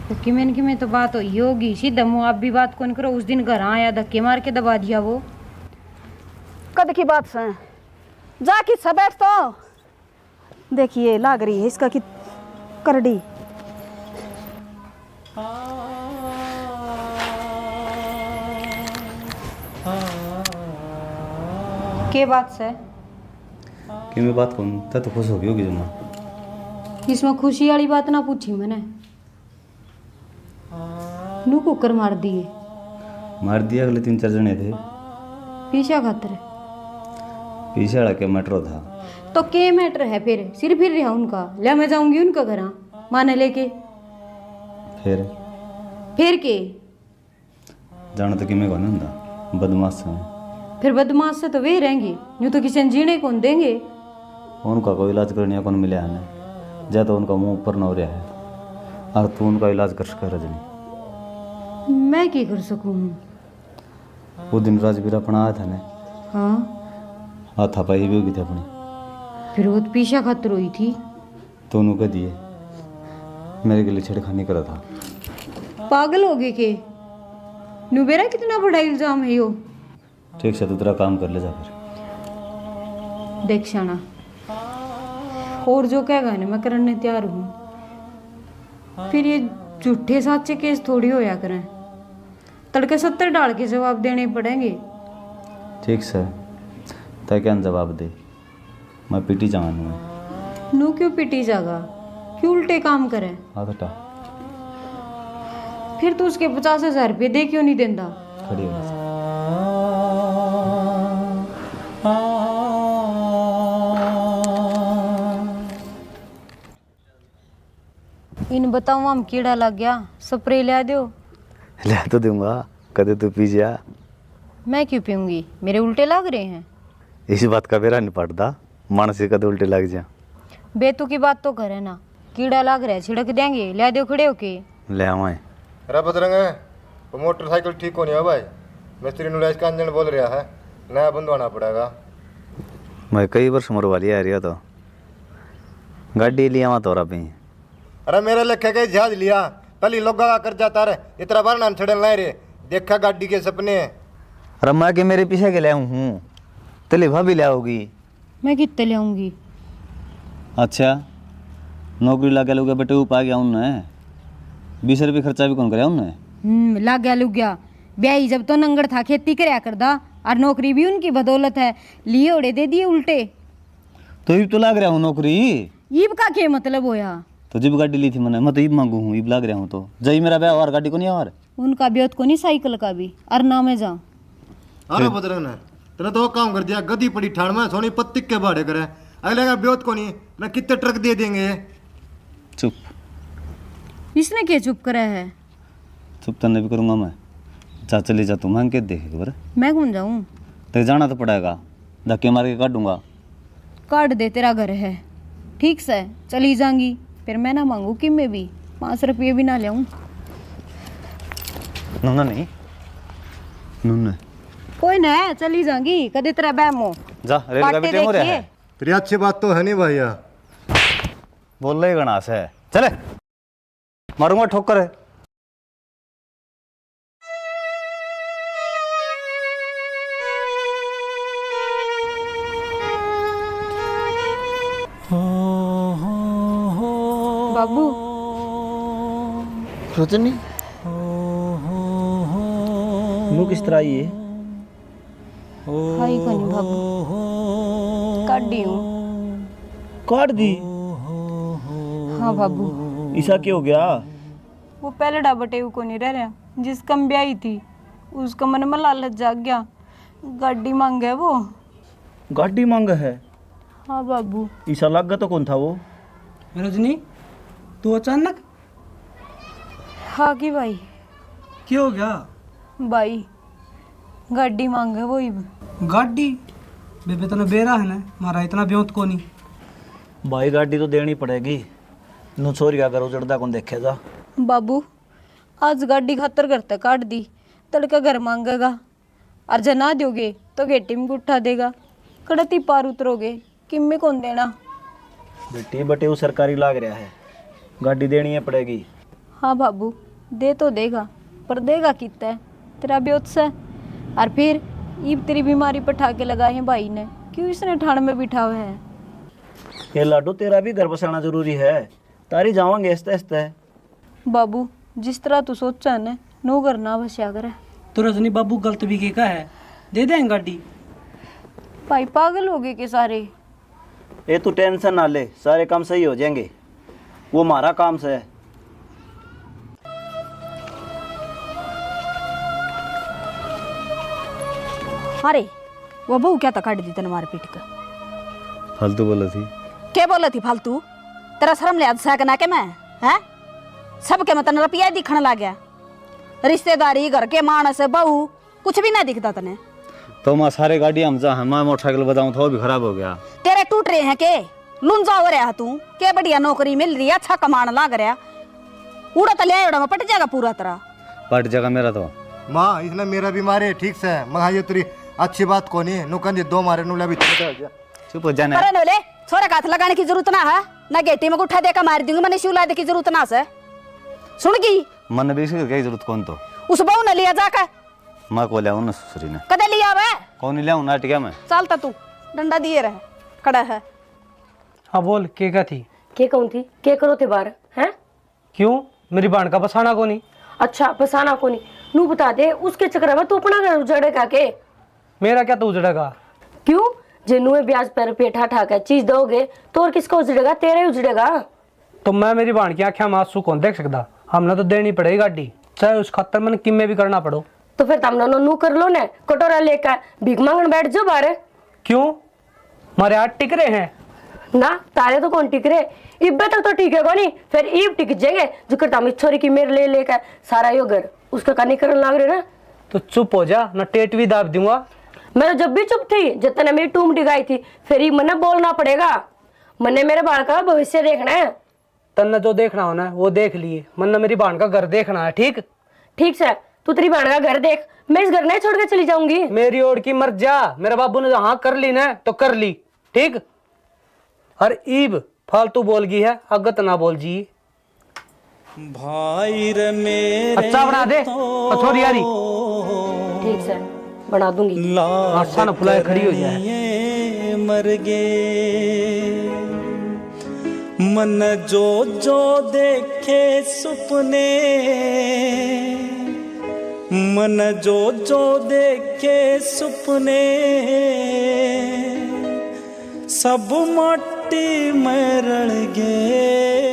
तो कि मैं तो बात हुई होगी। सीधा मुँह आप भी बात कौन करो। उस दिन घर आया धक्के मार के दबा दिया वो। कद की बात से जा कि सब बैठ तो देखिए लाग रही है इसका कि करड़ी। के बात से कि मैं बात कौन था तो खुश हो गई होगी जो माँ। इसमें खुशी वाली बात ना पूछी मैंने। नू कुकर मार दिए। मार दिया, अगले 3-4 जने थे। पीछा खातर पीछे वाला क्या मैटर था? तो के मैटर है फिर? सिर फिर रहा उनका। ले मैं जाऊंगी उनका घर माने लेके। फिर के जाना तो कि मैं कौन होंदा, बदमाश है। फिर बदमाश से तो वे रहेंगे, यूँ तो किसी ने जीने कौन देंगे। उनका कोई इलाज करने कौन मिले है जा तो उनका मुंह ऊपर न हो रहा है। और तू उनका इलाज कर सके रजनी? मैं क्या कर सकूँ? वो दिन राजवीर अपना आया था ना। हाँ हाथापाई भी होगी थी अपनी। फिर वो तो पीछा खातर हुई थी। तो उन्होंने दिए मेरे के लिए छेड़खानी करा था। पागल हो गए के? नुबेरा कितना बड़ा इल्जाम है यो। ठीक से तू तेरा काम कर ले जा फिर। देख शाना, और जो कहेगा ना मैं करने तैयार हूँ। फिर ये झूठे साचे केस थोड़ी होया करें। तड़के 70 डाल के जवाब देने पड़ेंगे। ठीक से तय क्या जवाब दे, मैं पीटी जाऊँ। नू क्यों पिटी जागा, क्यों उल्टे काम करे? हाथ हटा। फिर तो उसके 50,000 रुपये दे क्यों नहीं देंदा? खड़ी हो जा। इन बताऊँ हम कीड़ा लग गया, स्प्रे ला दो। ले तो दूंगा, कदे तू पी जा। मैं क्यों पीऊँगी, मेरे उल्टे लग रहे हैं। इस बात का बेरा नहीं पड़ता, मानस से कदे उल्टे लग जा। बेतु की बात तो करे ना, कीड़ा लग रहा है छिड़क देंगे। ला दो खड़े होके। ले आवाए। अरे बदरंग वो मोटरसाइकिल ठीक होनी है भाई, मिस्त्री नु इसका इंजन बोल रहा है, नया बंधवाना पड़ेगा। मैं कई वर्ष मरवा लिया रहा तो गाड़ी लिया वहाँ तोरा पे। अरे मेरे लेखे के जहाज लिया, पहली लोगा का कर्जा तार इतना बार ना छड़न लाए रे, देखा गाड़ी के सपने। अरे मैं के मेरे पीछे के ले हूँ, तेली भाभी ले आओगी। मैं कितने ले आऊँगी? अच्छा नौकरी लगा लोगे बेटे ऊप आ गया उन्हें, 20 रुपये खर्चा भी कौन करे उन्हें? लग गया लुग गया। ब्याही जब तो नंगड़ था खेती करया करदा, और नौकरी भी उनकी बदौलत है। लिए ओड़े दे दिए उल्टे। तो इब तो लग रहा हूँ नौकरी। ईब का क्या मतलब होया? तो जब गाड़ी ली थी मैंने, मैं तो इब मांगू हूँ, इब लग रहा हूँ तो जही मेरा ब्याह और गाड़ी को नहीं और उनका ब्योत को नहीं, साइकिल का भी। और ना मैं जाऊँ। अरे बदरंग तेने तो काम कर दिया, गदी पड़ी ठाण में सोनी पत्ती के बाड़े करे, अगले का ब्योत को नहीं ना कितने ट्रक दे देंगे। चुप। इसने क्या चुप करा है? चुप तो नहीं करूँगा मैं। जा चले जा तू, मांग के देखे बर। मैं कौन जाऊँ? तेरे जाना तो पड़ेगा, धक्के मार के काटूंगा। काट दे, तेरा घर है। ठीक से चली जाऊंगी, फिर मैं ना मांगू कि मैं भी 5 रुपये भी ना ले आऊँ। नूना नहीं नूना कोई ना, चली जाऊंगी। कदे तेरा बैमो जा, रेल का भी टाइम हो रहा है। तेरी अच्छी बात तो है नहीं भैया, बोल रहे गणास है। चले मारूंगा ठोकर है। बाबू रजनी नू किस तरह आई है? हाई कोनी बाबू, काट दी हूँ। काट दी? हाँ बाबू। ऐसा क्यों हो गया? वो पहले डाबटे को नहीं रह रहा, जिसका मैं ब्याही थी उसका मन में लालच जाग गया, गाड़ी मांगे वो। गाड़ी मांग है? हाँ बाबू। ऐसा लग गया तो कौन था वो? रजनी, तू अचानक? हाँ की भाई। क्या हो गया? भाई गाड़ी मांगे वो ही। गाड़ी? बेबे तो बेरा है ना, मारा इतना ब्योत को नहीं। भाई गाड़ी तो देनी पड़ेगी, नु छोरी अगर उजड़दा कौन देखेगा। बाबू आज गाड़ी खातर करते काट दी, तड़का घर मांगेगा, और जना दोगे तो गेटी में उठा देगा, कड़ती पार उतरोगे किम्मे कौन देना। बेटी बटे वो सरकारी लाग रहा है, गाड़ी देनी है पड़ेगी। हाँ बाबू दे तो देगा, पर देगा कितना है, तेरा ब्योत से। और फिर ईब तेरी बीमारी पर ठाके लगा है भाई ने, क्यों इसने ठाण में बिठा हुआ है। ये लाडो तेरा भी घर बसाना जरूरी है, तारी जावांगे ऐसे ऐसे। बाबू जिस तरह तू सोचा है ना, नो करना बस्या करे। तो रजनी बाबू गलत भी के का है, दे दें गाड़ी। भाई पागल हो गए के सारे। ये तू टेंशन ना ले, सारे काम सही हो जाएंगे, वो हमारा काम से है। अरे वो बहू क्या था काट दी तेने मार पीट कर? फालतू बोला थी? क्या बोला थी फालतू? तेरा शर्म लिया सकना के मैं है? सबके मतन रुपया दिखने लग गया, रिश्तेदारी घर के मानस बहू कुछ भी ना दिखता तने। तो मैं सारे गाड़ी हम जा, मैं मोटरसाइकिल बताऊं तो वो भी खराब हो गया। तेरे टूट रहे हैं के? लुंजा हो रहा तू के? बढ़िया नौकरी मिल रही है, अच्छा कमाने लग रहा, उड़ा तो ले उड़ा में पट जाएगा पूरा तरह। पट जाएगा मेरा तो। माँ इसने मेरा भी मारे ठीक से, मगर ये तेरी अच्छी बात को नहीं, नु कंजे दो मारे नु भी चुप हो जाने। अरे नोले छोरे का हाथ लगाने की जरूरत ना है, ना गेटी में उठा देकर मार दूंगी, मैंने शिवला दे की जरूरत ना से। सुन गई? मन भी इसकी क्या जरूरत कौन तो? उस बहू ने लिया जाकर। माँ को ले आऊं ना ससुरी ने। कदे लिया वे? कौन ले आऊं नाटिका में? चलता तू डंडा दिए रहे खड़ा है। हाँ बोल, के का थी? के कौन थी? के करो थे बाहर हैं? क्यों, मेरी बाण का बसाना को नहीं? अच्छा बसाना को नहीं, नू बता दे, उसके चक्कर में तू अपना घर उजाड़ेगा के? मेरा क्या तो उजड़ेगा? क्यों? जिन्नू में ब्याज पर पेठा ठाकर चीज दोगे तो और किसका उजड़ेगा? तेरा ही उजड़ेगा। तो मैं मेरी बाण की आंखें में आंसू कौन देख सकता? हमने तो देनी पड़ेगी गाड़ी, चाहे उस खतर मन किम्मे भी करना पड़ो। तो फिर तुम नू कर लो ना, कटोरा लेकर भीख मांगन बैठ जाओ बाहर। क्यों, हमारे हाथ टिक रहे हैं ना? तारे तो कौन टिक रहे, इब्बे तक तो टिकेगा नहीं, फिर ईब टिक जाएंगे जो करता छोरी की मेरे ले लेकर सारा यो घर उसका कहानी करने लग रहे ना। तो चुप हो जा, ना टेट भी दाब दूंगा। मैं तो जब भी चुप थी, जितने मेरी टूम डिगाई थी, फिर ही मने बोलना पड़ेगा, मने मेरे बाल का भविष्य देखना है। तन्ने जो देखना होना है वो देख लिए, मन मेरी बाण का घर देखना है। ठीक ठीक से, तू तेरी बाण का घर देख, मैं इस घर नहीं छोड़ के चली जाऊंगी। मेरी ओर की मर जा, मेरे बाबू ने हाँ कर ली ना तो कर ली, ठीक। और ईब फालतू बोल गई है, अगत ना बोल जी। भाई रे मेरे अच्छा बना दे छोरी यारी। ठीक से बना दूंगी। अच्छा ना फुलाए खड़ी हो जाए। मर गे मन जो जो देखे सुपने, मन जो जो देखे सुपने, सब माटी में रल गए।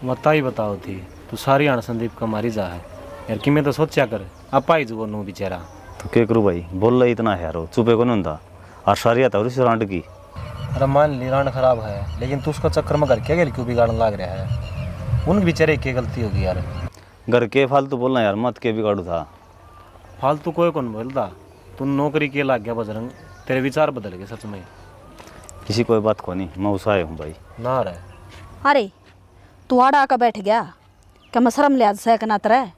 मता ही बताओ थी तू सारी आण संदीप का मारी जा है यार, कि मैं तो सोचा कर आपा ही जुबो नु बेचारा। तो क्या करूँ भाई, बोल रहा इतना है यार, चुपे को नहीं होता। और सारी आता उस रांड की। अरे मान ली रान खराब है, लेकिन तू उसका चक्कर में घर क्या गल क्यों बिगाड़ने लग रहा है? उन बेचारे की गलती होगी यार। घर के फालतू बोलना यार, मत के बिगाड़ू था। फालतू कोई कौन बोलता, तू नौकरी के लाग गया बजरंग, तेरे विचार बदल गए सच में। किसी कोई बात को नहीं, मैं उसाए हूँ भाई। ना रहे अरे तू आड़ा आकर बैठ गया क्या? मैं शर्म लिया सहकना तरह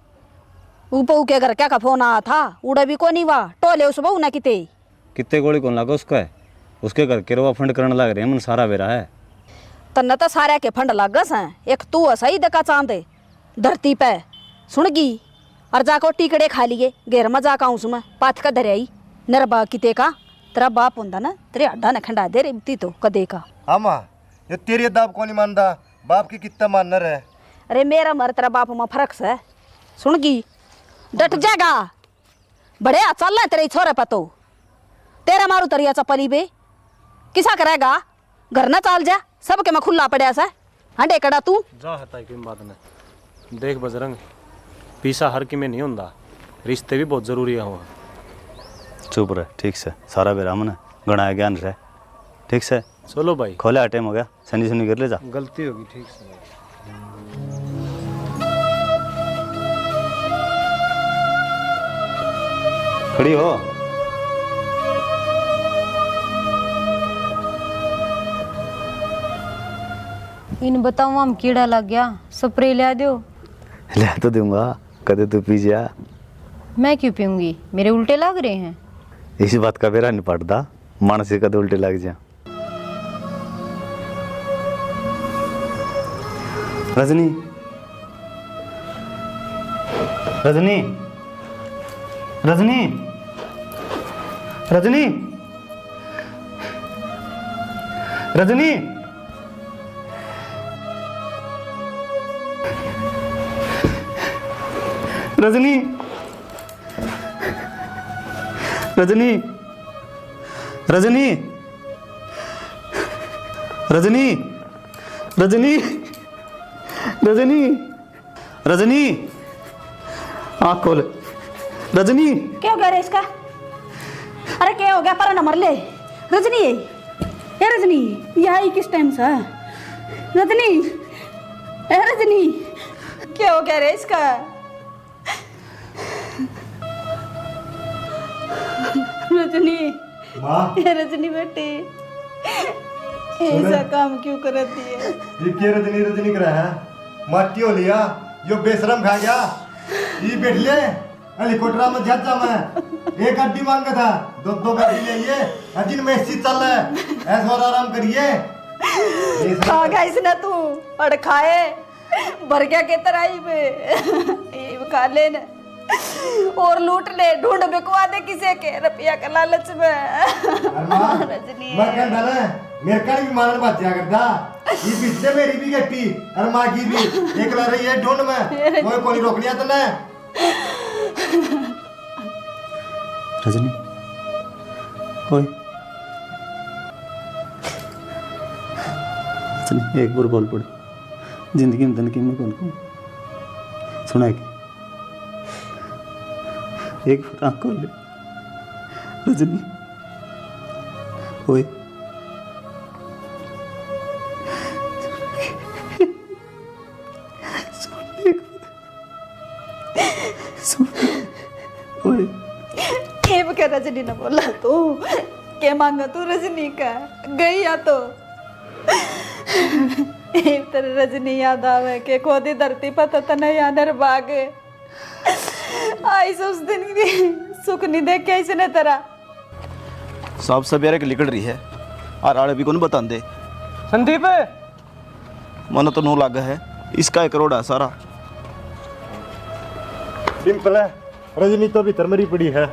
ऊपर के घर क्या का फोन आया था, उड़ा भी को नहीं वाह टोले उस बहू ना किते। कितने गोली कौन लगा उसका है? उसके घर के रोवा फंड करने लग रहे हैं, मन सारा बेरा है। तन्ने तो सारे के फंड लागस हैं, एक तू सही दका चांदे धरती पे सुनगी और जाको टिकड़े खा लिए घेर में जाका उसमें पाथ का धरियाई नरबा किते का तेरा बाप होंदा ना तेरे अड्डा ने खंडा दे रे तो कदे का। आमा ये तेरी दाब कौन मानदा, बाप की कितना मानना रहे। अरे मेरा मर तेरा बाप में फर्क है सुनगी डट जाएगा बड़े चल रहे तेरे छोरे पतो तेरा मारू तरिया चपली बे किसा करेगा घर ना चाल जा सबके मैं खुला पड़ा सा हंडे कड़ा तू जा हता की बात ने देख बजरंग पीसा हर की में नहीं होंदा, रिश्ते भी बहुत जरूरी है वहाँ। चुप रहे, ठीक से सारा बेरा मन गणा ज्ञान रहे, ठीक से। चलो भाई खोले टाइम हो गया, सनी सनी कर ले जा। गलती होगी, ठीक से भाई। खड़ी हो। इन बताऊँ हम कीड़ा लग गया स्प्रे ले दो। ले तो दूंगा, कदे तू पी जा। मैं क्यों पीऊंगी, मेरे उल्टे लग रहे हैं। इसी बात का बेरा नहीं पड़ता, मानसी कदे उल्टे लग जा। रजनी रजनी रजनी रजनी रजनी रजनी रजनी रजनी रजनी रजनी रजनी रजनी आँख खोल। रजनी क्या हो गया रे इसका, अरे क्या हो गया पर नंबर ले रजनी ये रजनी यही किस टाइम सा रजनी ए रजनी क्या हो गया रे इसका। रजनी ये रजनी बेटी ऐसा काम क्यों करती है। ये के रजनी रजनी कर है, माटी हो लिया यो बेशरम खा गया। ये बैठ ले हेलीकॉप्टर में जाता मैं एक गड्डी मांगा था, दो गड्डी ले लिए अजिन में इसी चल रहा है ऐसा और आराम करिए। खा गया इसने तू और खाए भर गया के तराई में ये खा ले न और लूट ले ढूंढ बिकवा दे किसी के रुपया का लालच में। रजनी मैं कहता ना मेरे का भी मारन बचा करता, ये पीछे मेरी भी गट्टी और माँ की भी एक लड़ रही है ढूंढ में कोई कोई रोकनिया तो ना। रजनी कोई रजनी एक बार बोल पड़ी जिंदगी में तनकी में कौन कौन सुना है कि एक बार आँख खोल ले रजनी ओए के रजनी ने बोला तू क्या मांगा तू रजनी का गई या तो तेरे रजनी याद आवे के खोदी धरती पता तो नहीं आनर बाग आई उस दिन की सुख नहीं देख के इसने तेरा साहब सवेरे की निकल रही है और आड़े भी कौन बता दे। संदीप मन तो नो लागा है इसका 1 करोड़ है सारा। सिंपल है, रजनी तो भीतर मरी पड़ी है।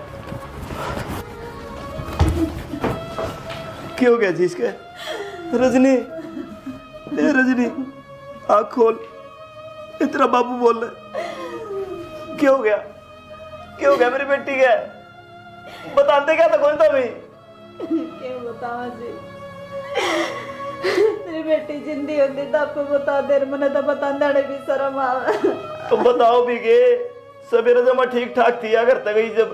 क्या हो गया जी इसके? रजनी ए रजनी आँख खोल, इतना बाबू बोल रहे। क्या हो गया, क्या हो गया मेरी बेटी के? बताते क्या था कौन था मैं? क्या बतावा जी, तेरी बेटी जिंदी होती तो आपको बता दे, मैंने तो बता देने भी शर्म आवे। तो बताओ भी के सवेरे जमा ठीक ठाक थी अगर तक गई जब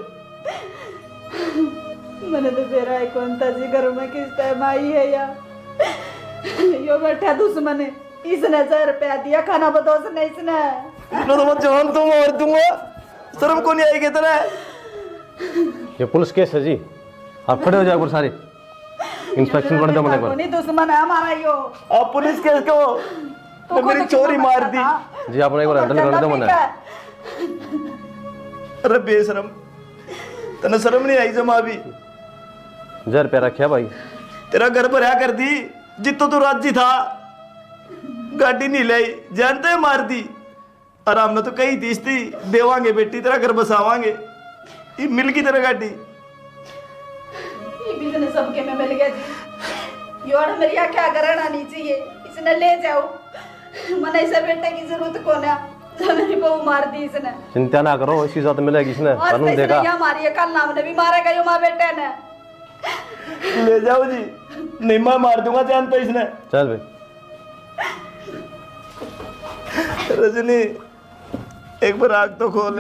मैंने तो बेरा है कौन था जी घर में किस टाइम आई है या यो बैठा दुश्मन है इसने 1,000 रुपया दिया खाना बदोस नहीं इसने तो मैं जान तो मार दूंगा, शर्म को नहीं आएगी तेरा। ये पुलिस केस है जी, आप खड़े हो जाओ सारे इंस्पेक्शन कर दो मैंने पर। नहीं दुश्मन है हमारा यो। आप पुलिस केस को तो मेरी चोरी मार दी जी, आपने एक बार हैंडल कर दो मैंने। अरे बेशरम तने शर्म नहीं आई जमा अभी? 1,000 रुपया रखा भाई, तेरा घर भरा कर दी जितो तू राजी था, गाड़ी नहीं लाई जानते मार दी। और हमने तो कही तीस थी देवांगे बेटी तेरा घर बसावांगे, ये मिल गई तेरा गाड़ी। ये भी तने सबके में मिल गया योड़ मेरी क्या करना नहीं चाहिए, इसने ले जाओ मन ऐसा बेटे की जरूरत को ना, मेरी बहू मार दी इसने। चिंता ना करो, इसी साथ मिलेगी इसने, आज कानून इसने देगा। यहाँ मारी है, कल नाम ने भी मारेगा यो माँ बेटे ने। ले जाओ जी, नहीं मैं मार दूंगा जान पे इसने। चल भाई। रजनी एक बार आग तो खोल।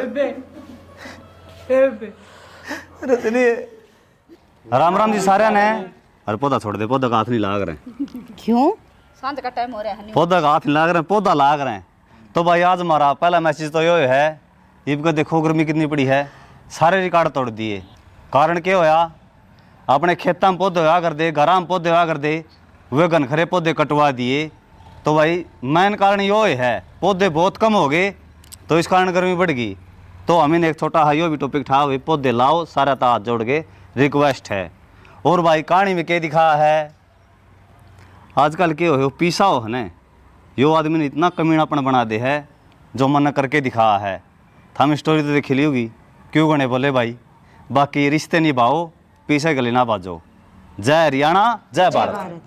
रजनी राम राम जी सारे ने। अरे पौधा छोड़ दे, पौधा का हाथ नहीं लाग रहे। क्यों? सांझ का टाइम हो रहा है। पौधा का हाथ नहीं लाग रहे, पौधा लाग रहे हैं। तो भाई आज हमारा पहला मैसेज तो ये है, इब देखो गर्मी कितनी पड़ी है, सारे रिकॉर्ड तोड़ दिए। कारण क्या होया, अपने खेतों में पौधे होया कर दे, घर में पौधे होया कर दे, वे घनखरे पौधे कटवा दिए। तो भाई मेन कारण यो है, पौधे बहुत कम हो गए तो इस कारण गर्मी बढ़ गई। तो हमें एक छोटा हाइयो भी टॉपिक था, भाई पौधे लाओ, सारा तो हाथ जोड़ के रिक्वेस्ट है। और भाई कहानी में क्या दिखा है, आजकल के हो पीसा हो ने, यो आदमी ने इतना कमीनापन बना दे है जो मन करके दिखा है। हम स्टोरी तो देख ली होगी, क्यों गणे बोले भाई, बाकी रिश्ते निभाओ, पीछे गले ना बाजो। जय हरियाणा, जय भारत।